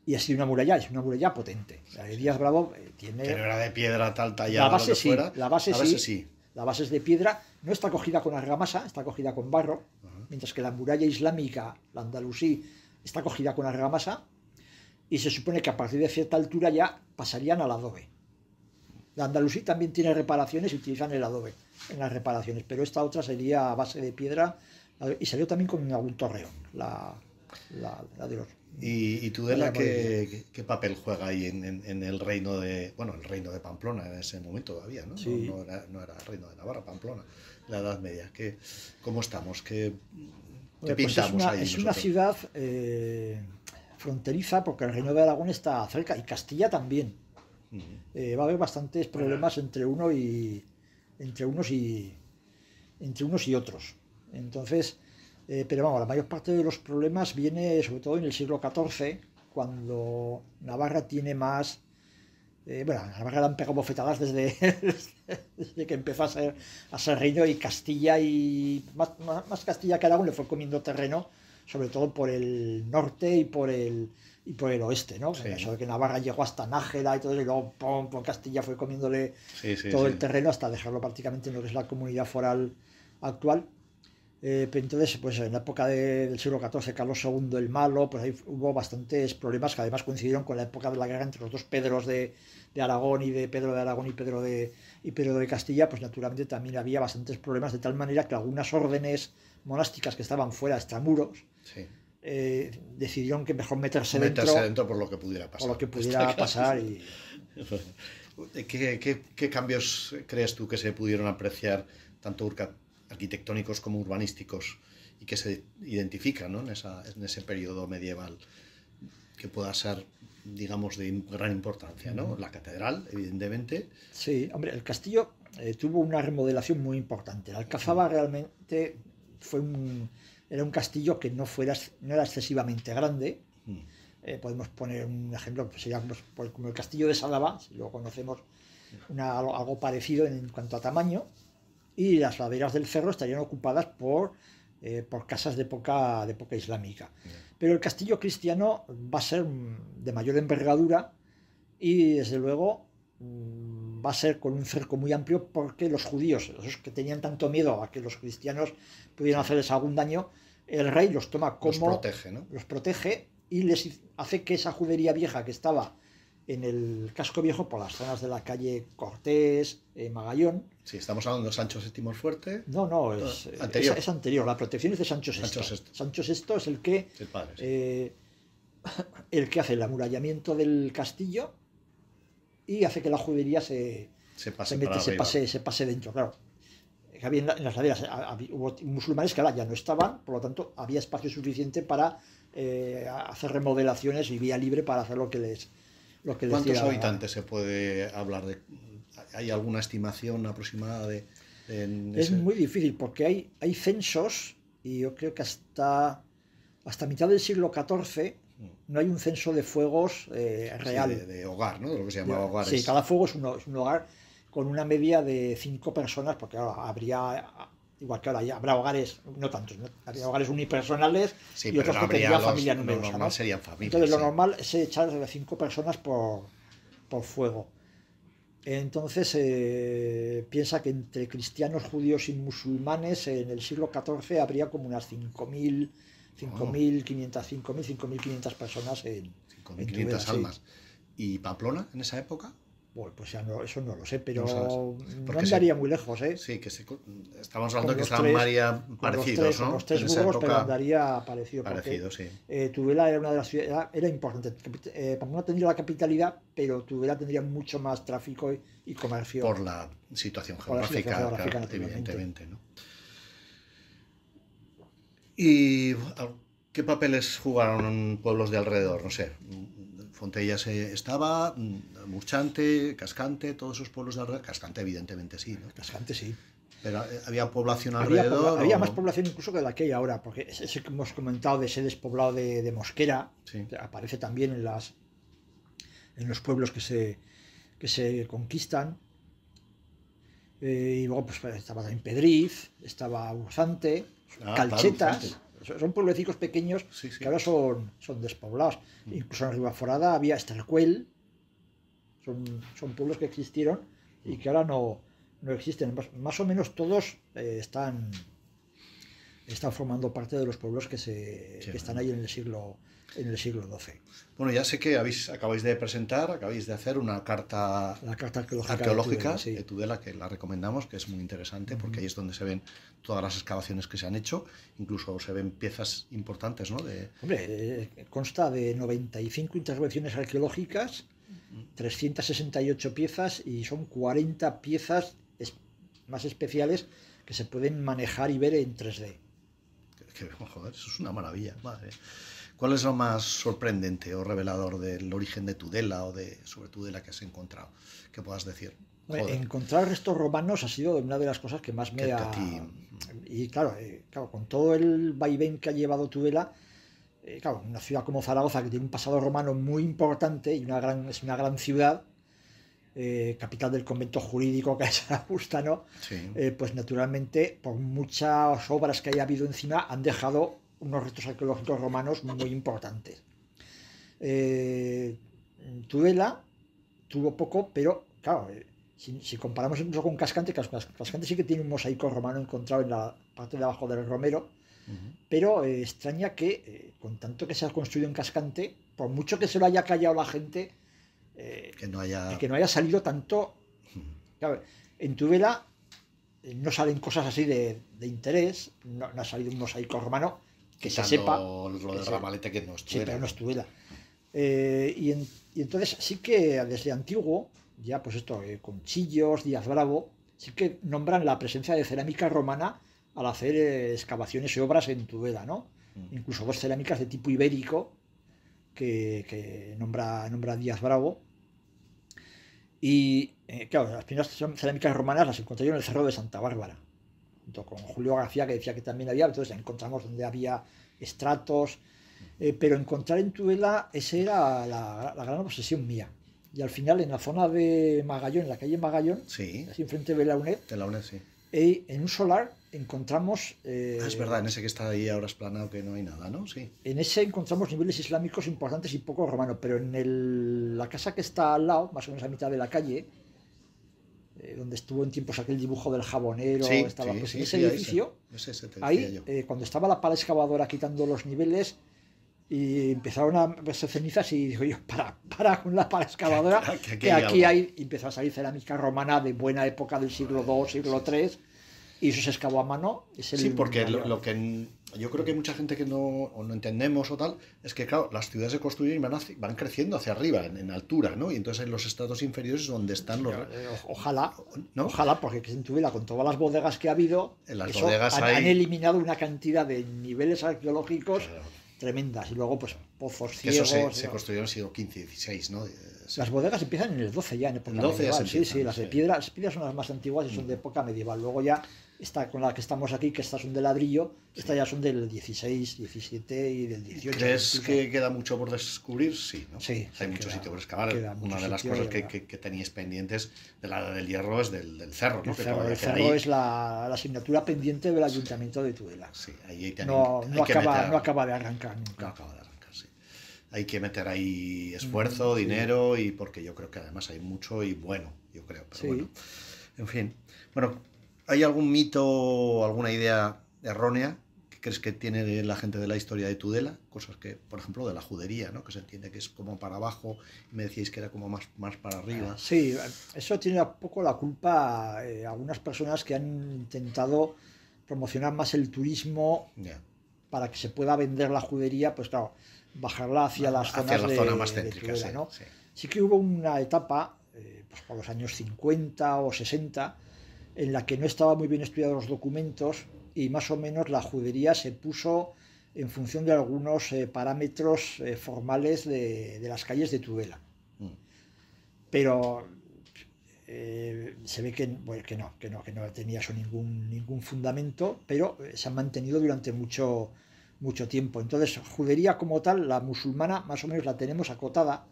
Speaker 2: Y ha sido una muralla potente. La de Díaz Bravo tiene...
Speaker 1: Que no era de piedra tal tallada.
Speaker 2: La base sí,
Speaker 1: fuera.
Speaker 2: la base sí. La base es de piedra, no está cogida con argamasa, está cogida con barro, mientras que la muralla islámica, la andalusí, está cogida con argamasa, y se supone que a partir de cierta altura ya pasarían al adobe. La andalusí también tiene reparaciones y utilizan el adobe en las reparaciones, pero esta otra sería a base de piedra, y salió también con algún torreón, la de los...
Speaker 1: ¿Y Tudela qué papel juega ahí en el reino de... Bueno, el reino de Pamplona en ese momento todavía, ¿no?
Speaker 2: Sí.
Speaker 1: No era el reino de Navarra, Pamplona, la Edad Media. ¿Cómo estamos? ¿Qué pintamos ahí?
Speaker 2: Es una ciudad fronteriza porque el reino de Aragón está cerca y Castilla también. Va a haber bastantes problemas entre unos y otros. Entonces... pero vamos, la mayor parte de los problemas viene sobre todo en el siglo XIV, cuando Navarra tiene más... Navarra le han pegado bofetadas desde que empezó a ser reino, y Castilla, y más Castilla que Aragón le fue comiendo terreno, sobre todo por el norte y por el oeste, ¿no? Eso de que Navarra llegó hasta Nájera y todo eso, y luego por Castilla fue comiéndole todo el terreno hasta dejarlo prácticamente en lo que es la comunidad foral actual. Pero entonces, pues en la época del siglo XIV, Carlos II el Malo, pues ahí hubo bastantes problemas que además coincidieron con la época de la guerra entre los 2 Pedros de Aragón, y de Pedro de Aragón y Pedro de Castilla. Pues naturalmente también había bastantes problemas, de tal manera que algunas órdenes monásticas que estaban fuera, extramuros, decidieron que mejor meterse dentro
Speaker 1: por lo que pudiera pasar.
Speaker 2: Por lo que pudiera pasar.
Speaker 1: ¿Qué cambios crees tú que se pudieron apreciar, tanto arquitectónicos como urbanísticos, y que se identifican, ¿no? en ese periodo medieval, que pueda ser, digamos, de gran importancia, ¿no? La catedral, evidentemente.
Speaker 2: Sí, hombre, el castillo tuvo una remodelación muy importante. La Alcazaba realmente era un castillo que no era excesivamente grande. Podemos poner un ejemplo, sería como el castillo de Sálava, si lo conocemos, algo parecido en cuanto a tamaño. Y las laderas del cerro estarían ocupadas por casas de época islámica. Pero el castillo cristiano va a ser de mayor envergadura y, desde luego, va a ser con un cerco muy amplio, porque los judíos, esos que tenían tanto miedo a que los cristianos pudieran hacerles algún daño, el rey los toma como... Los protege y les hace que esa judería vieja que estaba en el casco viejo, por las zonas de la calle Cortés, Magallón.
Speaker 1: Sí, estamos hablando de Sancho VII el Fuerte.
Speaker 2: No, es anterior. La protección es de Sancho VI. Sancho VI es el que hace el amurallamiento del castillo y hace que la judería se pase dentro. Claro, en las laderas hubo musulmanes que ahora ya no estaban, por lo tanto había espacio suficiente para hacer remodelaciones y vía libre para hacer lo que les...
Speaker 1: ¿Cuántos habitantes se puede hablar de? ¿Hay alguna estimación aproximada
Speaker 2: Es muy difícil, porque hay censos, y yo creo que hasta mitad del siglo XIV no hay un censo de fuegos real.
Speaker 1: Sí, de hogar, ¿no? De lo que se llamaba hogares.
Speaker 2: Sí, cada fuego es un hogar con una media de 5 personas, porque ahora habría... Igual que ahora ya habrá hogares, no tantos, ¿no? Habría hogares unipersonales, y otros que tendrían familia numerosa.
Speaker 1: Lo normal serían familias.
Speaker 2: Entonces, lo normal es echar de 5 personas por fuego. Entonces, piensa que entre cristianos, judíos y musulmanes en el siglo XIV habría como unas 5.500 personas en
Speaker 1: 5.500 almas. ¿Y Pamplona en esa época?
Speaker 2: Bueno, pues ya no, eso no lo sé, pero
Speaker 1: no
Speaker 2: andaría muy lejos, ¿eh?
Speaker 1: Sí, que estamos hablando de que estaban parecidos, ¿no?
Speaker 2: Con los tres burgos, pero andaría parecido.
Speaker 1: Parecido, sí.
Speaker 2: Tudela era una de las ciudades, era importante. Pamplona tendría la capitalidad, pero Tudela tendría mucho más tráfico y comercio.
Speaker 1: Por la situación geográfica, claro, evidentemente, ¿no? ¿Y qué papeles jugaron pueblos de alrededor? No sé, Fontellas estaba, Murchante, Cascante, todos esos pueblos de alrededor. Cascante, evidentemente, sí, ¿no?
Speaker 2: Cascante, sí.
Speaker 1: Pero había población alrededor.
Speaker 2: Había más población incluso que la que hay ahora, porque ese que hemos comentado de ese despoblado de Mosquera, sí, aparece también en los pueblos que se conquistan. Y luego pues estaba también Pedriz, estaba Urzante, Calchetas. Claro, son pueblecicos pequeños, sí, que ahora son despoblados. Incluso en Ribaforada había Estercuel. Son pueblos que existieron y que ahora no existen. Más o menos todos están formando parte de los pueblos que están ahí en el siglo XII.
Speaker 1: Bueno, ya sé que acabáis de hacer una carta, arqueológica de Tudela, que la recomendamos, que es muy interesante, porque ahí es donde se ven todas las excavaciones que se han hecho, incluso se ven piezas importantes, ¿no?
Speaker 2: Hombre, consta de 95 intervenciones arqueológicas, 368 piezas, y son 40 piezas más especiales que se pueden manejar y ver en 3D.
Speaker 1: Joder, eso es una maravilla, madre. ¿Cuál es lo más sorprendente o revelador del origen de Tudela o sobre Tudela que has encontrado? ¿Qué puedas decir?
Speaker 2: Encontrar restos romanos ha sido una de las cosas que más me ha... Y claro, con todo el vaivén que ha llevado Tudela, claro, una ciudad como Zaragoza, que tiene un pasado romano muy importante y es una gran ciudad, capital del convento jurídico que es Zaragustano, sí, pues naturalmente, por muchas obras que haya habido encima, han dejado unos restos arqueológicos romanos muy importantes. Tudela tuvo poco, pero claro, si comparamos incluso con Cascante, Cascante sí que tiene un mosaico romano encontrado en la parte de abajo del Romero, pero extraña que con tanto que se ha construido en Cascante, por mucho que se lo haya callado la gente, que no haya salido tanto. Claro, en Tudela no salen cosas así de interés, no ha salido un mosaico romano que se sepa.
Speaker 1: Lo del Ramalete, que no es Tudela.
Speaker 2: Sí, pero no es Tudela. Y entonces sí que desde antiguo, ya pues esto, Conchillos, Díaz Bravo, sí que nombran la presencia de cerámica romana al hacer excavaciones y obras en Tudela, ¿no? Incluso dos cerámicas de tipo ibérico que nombra Díaz Bravo. Y claro, las primeras cerámicas romanas las encontré yo en el Cerro de Santa Bárbara, junto con Julio García, que decía que también había. Entonces encontramos donde había estratos, pero encontrar en Tudela, esa era la gran obsesión mía. Y al final, en la zona de Magallón, en la calle Magallón,
Speaker 1: sí,
Speaker 2: así enfrente de la UNED,
Speaker 1: sí,
Speaker 2: en un solar encontramos...
Speaker 1: es verdad, en ese que está ahí ahora esplanado, que no hay nada, ¿no? Sí.
Speaker 2: En ese encontramos niveles islámicos importantes y poco romanos, pero en la casa que está al lado, más o menos a mitad de la calle, donde estuvo en tiempos aquel dibujo del jabonero,
Speaker 1: sí,
Speaker 2: estaba,
Speaker 1: sí,
Speaker 2: pues
Speaker 1: sí,
Speaker 2: en ese
Speaker 1: sí,
Speaker 2: edificio, ahí, cuando estaba la pala excavadora quitando los niveles, y empezaron a verse cenizas, y digo yo, para con la pala excavadora, que aquí hay, y empezó a salir cerámica romana de buena época del siglo II, siglo III, y eso se excavó a mano.
Speaker 1: Sí, porque lo que yo creo que hay mucha gente que no entendemos o tal, es que claro, las ciudades se construyen y van creciendo hacia arriba, en altura, ¿no? Y entonces en los estratos inferiores es donde están los...
Speaker 2: Ojalá,
Speaker 1: ¿no?
Speaker 2: Ojalá, porque en Tudela, con todas las bodegas que ha habido,
Speaker 1: en las bodegas
Speaker 2: han eliminado una cantidad de niveles arqueológicos, claro, tremendas. Y luego, pues, pozos ciegos...
Speaker 1: Eso se construyeron en el siglo XV y XVI, ¿no?
Speaker 2: Las bodegas empiezan en el 12 ya, en época medieval. Sí, las de piedra. Las piedras son las más antiguas y son de época medieval. Luego ya, esta con la que estamos aquí, que estas son de ladrillo, estas ya son del 16, 17 y del 18.
Speaker 1: ¿Crees que queda mucho por descubrir? Sí, ¿no?
Speaker 2: Sí.
Speaker 1: Hay mucho sitio por excavar. Una de las cosas que teníais pendientes de la Edad del Hierro es del cerro, ¿no?
Speaker 2: El cerro es la asignatura pendiente del Ayuntamiento de Tudela.
Speaker 1: Sí, ahí
Speaker 2: no acaba de arrancar nunca.
Speaker 1: No acaba de arrancar, sí. Hay que meter ahí esfuerzo, dinero, y porque yo creo que además hay mucho y bueno, yo creo. Pero bueno, en fin. Bueno, ¿hay algún mito o alguna idea errónea crees que tiene la gente de la historia de Tudela? Cosas que, por ejemplo, de la judería, ¿no? Que se entiende que es como para abajo, y me decíais que era como más para arriba.
Speaker 2: Sí, eso tiene un poco la culpa algunas personas que han intentado promocionar más el turismo para que se pueda vender la judería, pues claro, bajarla hacia las zonas
Speaker 1: la zona más céntrica,
Speaker 2: Tudela, ¿no? Sí que hubo una etapa, pues por los años 50 o 60, en la que no estaban muy bien estudiados los documentos y más o menos la judería se puso en función de algunos parámetros formales de las calles de Tudela. Pero se ve que no tenía eso ningún fundamento, pero se han mantenido durante mucho tiempo. Entonces, judería como tal, la musulmana, más o menos la tenemos acotada.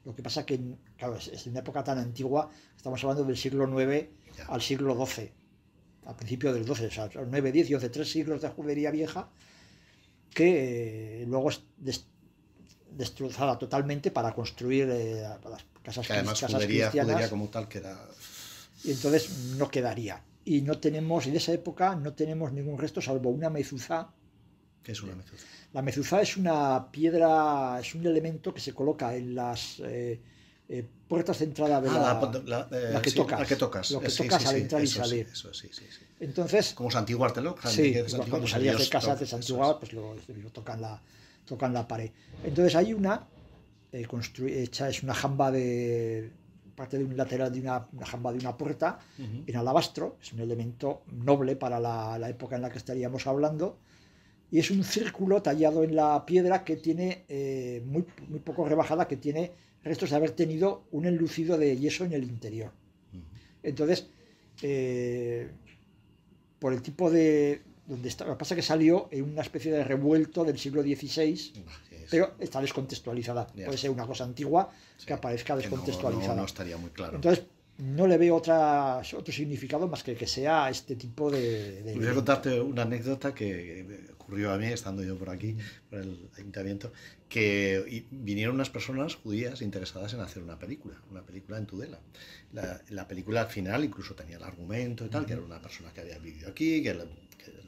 Speaker 2: Lo que pasa que, claro, es una época tan antigua, estamos hablando del siglo IX al siglo XII, al principio del XII, o sea, 9, 10 y 11, 3 siglos de judería vieja, que luego es destrozada totalmente para construir las casas,
Speaker 1: que además
Speaker 2: casas
Speaker 1: judería como tal queda...
Speaker 2: Y entonces no quedaría. Y no tenemos, en esa época, no tenemos ningún resto salvo una mezuzá.
Speaker 1: ¿Qué es una mezuzá?
Speaker 2: La mezuzá es una piedra, es un elemento que se coloca en las puertas de entrada de la que tocas.
Speaker 1: La que tocas.
Speaker 2: Lo que tocas al entrar y salir.
Speaker 1: Sí.
Speaker 2: Entonces,
Speaker 1: como santiguártelo.
Speaker 2: Sí, cuando salías de casa te santiguabas, pues lo tocan la pared. Entonces hay una hecha, es una jamba de parte de un lateral de una jamba de una puerta en alabastro, es un elemento noble para la época en la que estaríamos hablando, y es un círculo tallado en la piedra que tiene muy poco rebajada, que tiene restos de haber tenido un enlucido de yeso en el interior. Entonces, por el tipo de donde está, lo que pasa es que salió en una especie de revuelto del siglo XVI, pero está descontextualizada. Puede ser una cosa antigua que aparezca descontextualizada.
Speaker 1: No estaría muy claro.
Speaker 2: Entonces, no le veo otro significado más que sea este tipo de...
Speaker 1: Voy a contarte una anécdota que ocurrió a mí, estando yo por aquí, por el ayuntamiento, que vinieron unas personas judías interesadas en hacer una película en Tudela. La película al final incluso tenía el argumento y tal, que era una persona que había vivido aquí, que la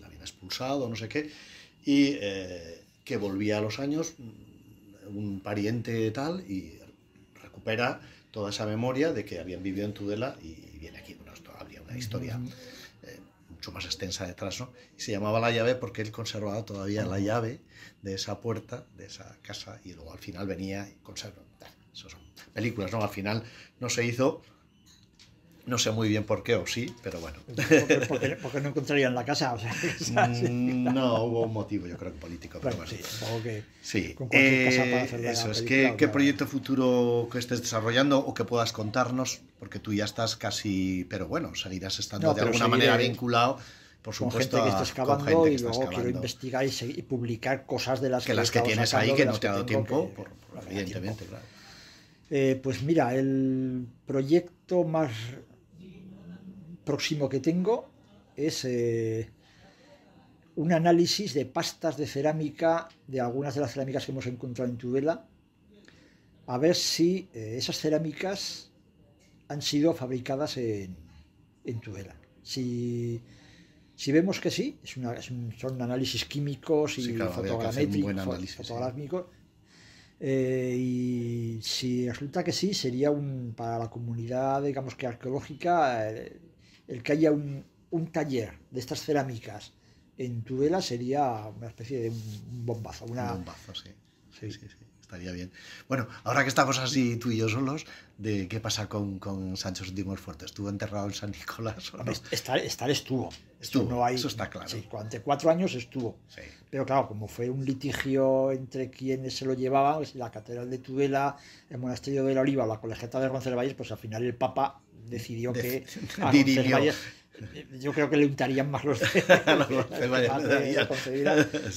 Speaker 1: habían expulsado, no sé qué, y que volvía a los años, un pariente tal, y recupera toda esa memoria de que habían vivido en Tudela y viene aquí. Bueno, esto habría una historia mucho más extensa detrás, ¿no? Y se llamaba La Llave porque él conservaba todavía la llave de esa puerta, de esa casa, y luego al final venía y conservaba. Esas son películas, ¿no? Al final no se hizo, no sé muy bien por qué, o sí, pero bueno.
Speaker 2: Porque no encontrarían la casa, o sea,
Speaker 1: no hubo un motivo, yo creo que político, pero bueno.
Speaker 2: Sí, con cualquier casa para hacer
Speaker 1: eso es. ¿Qué proyecto futuro que estés desarrollando o que puedas contarnos? Porque tú ya estás casi, pero bueno, seguirás estando de alguna manera vinculado, por supuesto,
Speaker 2: con gente que está excavando y luego quiero investigar y publicar cosas de las
Speaker 1: que tienes ahí que no te ha dado tiempo, evidentemente, claro.
Speaker 2: Pues mira, el proyecto más próximo que tengo es un análisis de pastas de cerámica, de algunas de las cerámicas que hemos encontrado en Tudela, a ver si esas cerámicas han sido fabricadas en Tudela. Si vemos que sí, son análisis químicos y fotogramétricos, y si resulta que sí, sería para la comunidad, digamos que arqueológica, el que haya un taller de estas cerámicas en Tudela sería una especie de un bombazo.
Speaker 1: Un bombazo, sí. Estaría bien. Bueno, ahora que estamos así tú y yo solos, ¿de qué pasa con Sancho VII el Fuerte? ¿Estuvo enterrado en San Nicolás o no?
Speaker 2: Estar estuvo.
Speaker 1: Eso está claro.
Speaker 2: Sí, durante 4 años estuvo.
Speaker 1: Sí.
Speaker 2: Pero claro, como fue un litigio entre quienes se lo llevaban, la Catedral de Tudela, el Monasterio de la Oliva o la Colegiata de Roncesvalles, pues al final el Papa decidió que a Roncesvalles, yo creo que le untarían más los de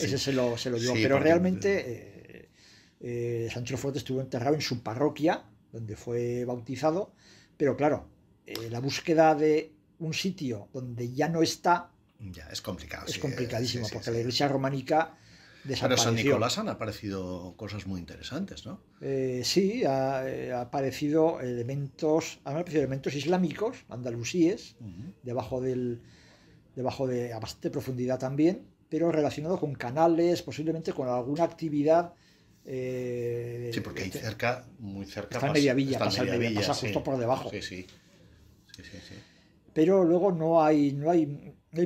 Speaker 2: ese se lo llevó. Pero realmente Sancho el Fuerte estuvo enterrado en su parroquia, donde fue bautizado, pero claro, la búsqueda de un sitio donde ya no está
Speaker 1: es complicado.
Speaker 2: Es complicadísimo, porque la iglesia románica desapareció.
Speaker 1: Pero en San Nicolás han aparecido cosas muy interesantes, ¿no?
Speaker 2: Sí, han aparecido elementos islámicos, andalusíes, debajo de a bastante profundidad también, pero relacionado con canales, posiblemente con alguna actividad.
Speaker 1: Sí, porque ahí cerca, muy cerca,
Speaker 2: está en Mediavilla, pasa justo por debajo.
Speaker 1: Sí.
Speaker 2: Pero luego no hay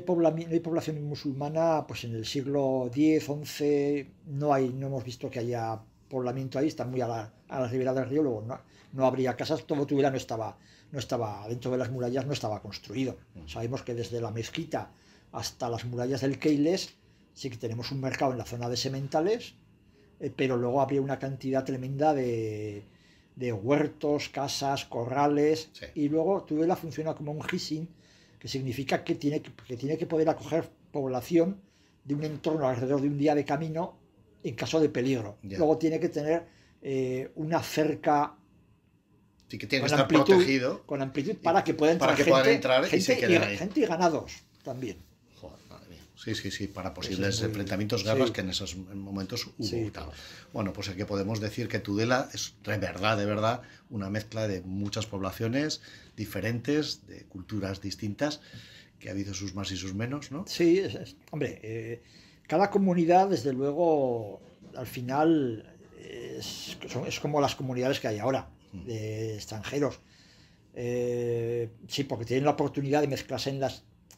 Speaker 2: población musulmana, pues en el siglo X, XI, no hemos visto que haya poblamiento ahí, está muy a la ribera del río, luego no habría casas, todo Tudela no estaba dentro de las murallas, no estaba construido. Sabemos que desde la mezquita hasta las murallas del Keiles sí que tenemos un mercado en la zona de sementales, pero luego habría una cantidad tremenda de huertos, casas, corrales, sí. Y luego Tudela funciona como un Hissin, que significa que tiene que poder acoger población de un entorno alrededor de un día de camino en caso de peligro. Yeah. Luego tiene que tener una cerca,
Speaker 1: sí, que tiene que estar protegido
Speaker 2: con amplitud para que pueda entrar, gente y ganados también.
Speaker 1: Sí, para posibles enfrentamientos, guerras, sí. Que en esos momentos hubo. Sí, claro. Bueno, pues aquí podemos decir que Tudela es de verdad, una mezcla de muchas poblaciones diferentes, de culturas distintas, que ha habido sus más y sus menos, ¿no?
Speaker 2: Sí, hombre, cada comunidad, desde luego, al final es como las comunidades que hay ahora, de extranjeros. Sí, porque tienen la oportunidad de mezclarse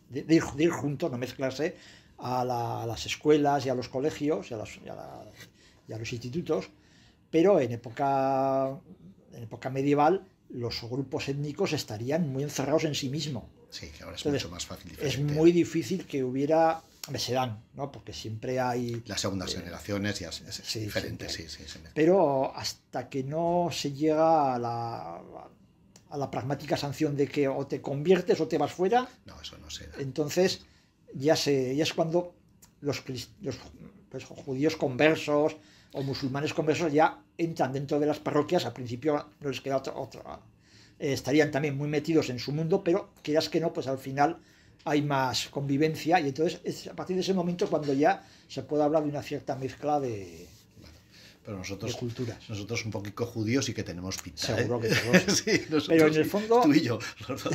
Speaker 2: de ir juntos, no mezclarse a las escuelas y a los colegios y a los institutos, pero en época medieval los grupos étnicos estarían muy encerrados en sí mismos.
Speaker 1: Sí, que ahora es mucho más fácil.
Speaker 2: Es muy difícil que hubiera, se dan, ¿no? Porque siempre hay...
Speaker 1: Las segundas generaciones ya es diferente, sí.
Speaker 2: Pero hasta que no se llega a la pragmática sanción de que o te conviertes o te vas fuera.
Speaker 1: No, eso no se da.
Speaker 2: Entonces ya es cuando los judíos conversos o musulmanes conversos ya entran dentro de las parroquias. Al principio no les queda otra. Estarían también muy metidos en su mundo, pero quieras que no, pues al final hay más convivencia y entonces es a partir de ese momento cuando ya se puede hablar de una cierta mezcla de...
Speaker 1: Pero nosotros un poquito judíos sí que tenemos pinta.
Speaker 2: Seguro que todos.
Speaker 1: Sí,
Speaker 2: pero en el fondo,
Speaker 1: tú y yo, los dos.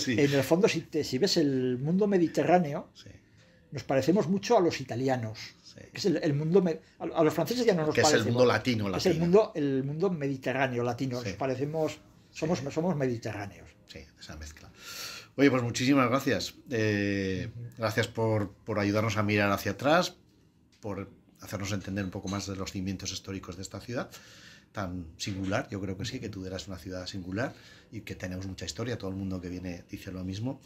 Speaker 1: Sí.
Speaker 2: En el fondo, si ves el mundo mediterráneo, sí. Nos parecemos mucho a los italianos. Sí. Es el mundo a los franceses ya no nos parecemos.
Speaker 1: Es el mundo latino.
Speaker 2: Es el mundo mediterráneo latino. Sí. Nos parecemos, somos mediterráneos.
Speaker 1: Sí, esa mezcla. Oye, pues muchísimas gracias. Gracias por ayudarnos a mirar hacia atrás, por hacernos entender un poco más de los cimientos históricos de esta ciudad tan singular. Yo creo que sí, que Tudela es una ciudad singular y que tenemos mucha historia. Todo el mundo que viene dice lo mismo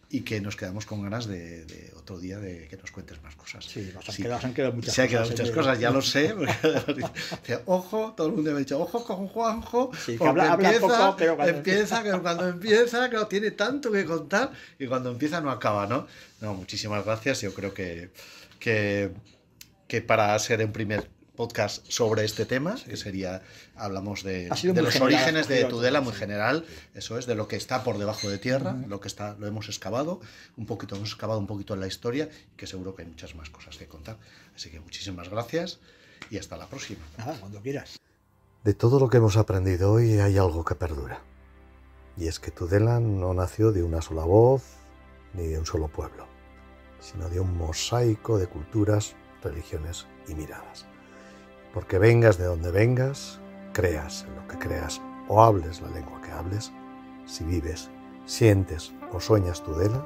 Speaker 1: y que nos quedamos con ganas de otro día de que nos cuentes más cosas.
Speaker 2: Sí, han quedado muchas cosas.
Speaker 1: Se han quedado muchas cosas, ya lo sé. Ojo, todo el mundo me ha dicho, ojo con Juanjo,
Speaker 2: sí, porque habla poco, pero
Speaker 1: cuando empieza, claro, tiene tanto que contar y cuando empieza no acaba, ¿no? No, muchísimas gracias. Yo creo que para ser un primer podcast sobre este tema, sí. Que sería, hablamos de los orígenes de Tudela muy general, eso es, de lo que está por debajo de tierra, lo hemos excavado un poquito en la historia, que seguro que hay muchas más cosas que contar. Así que muchísimas gracias y hasta la próxima.
Speaker 2: Nada, cuando quieras.
Speaker 1: De todo lo que hemos aprendido hoy hay algo que perdura, y es que Tudela no nació de una sola voz ni de un solo pueblo, sino de un mosaico de culturas, religiones y miradas. Porque vengas de donde vengas, creas en lo que creas o hables la lengua que hables, si vives, sientes o sueñas Tudela,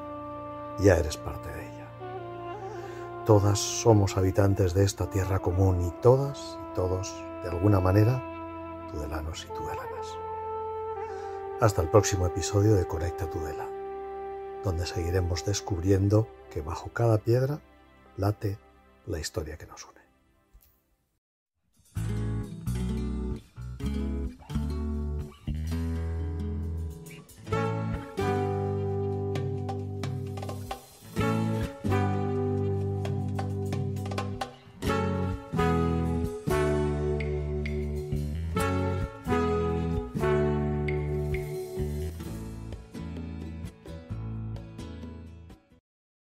Speaker 1: ya eres parte de ella. Todas somos habitantes de esta tierra común y todas y todos, de alguna manera, tudelanos y tudelanas. Hasta el próximo episodio de Conecta Tudela, donde seguiremos descubriendo que bajo cada piedra late la historia que nos une.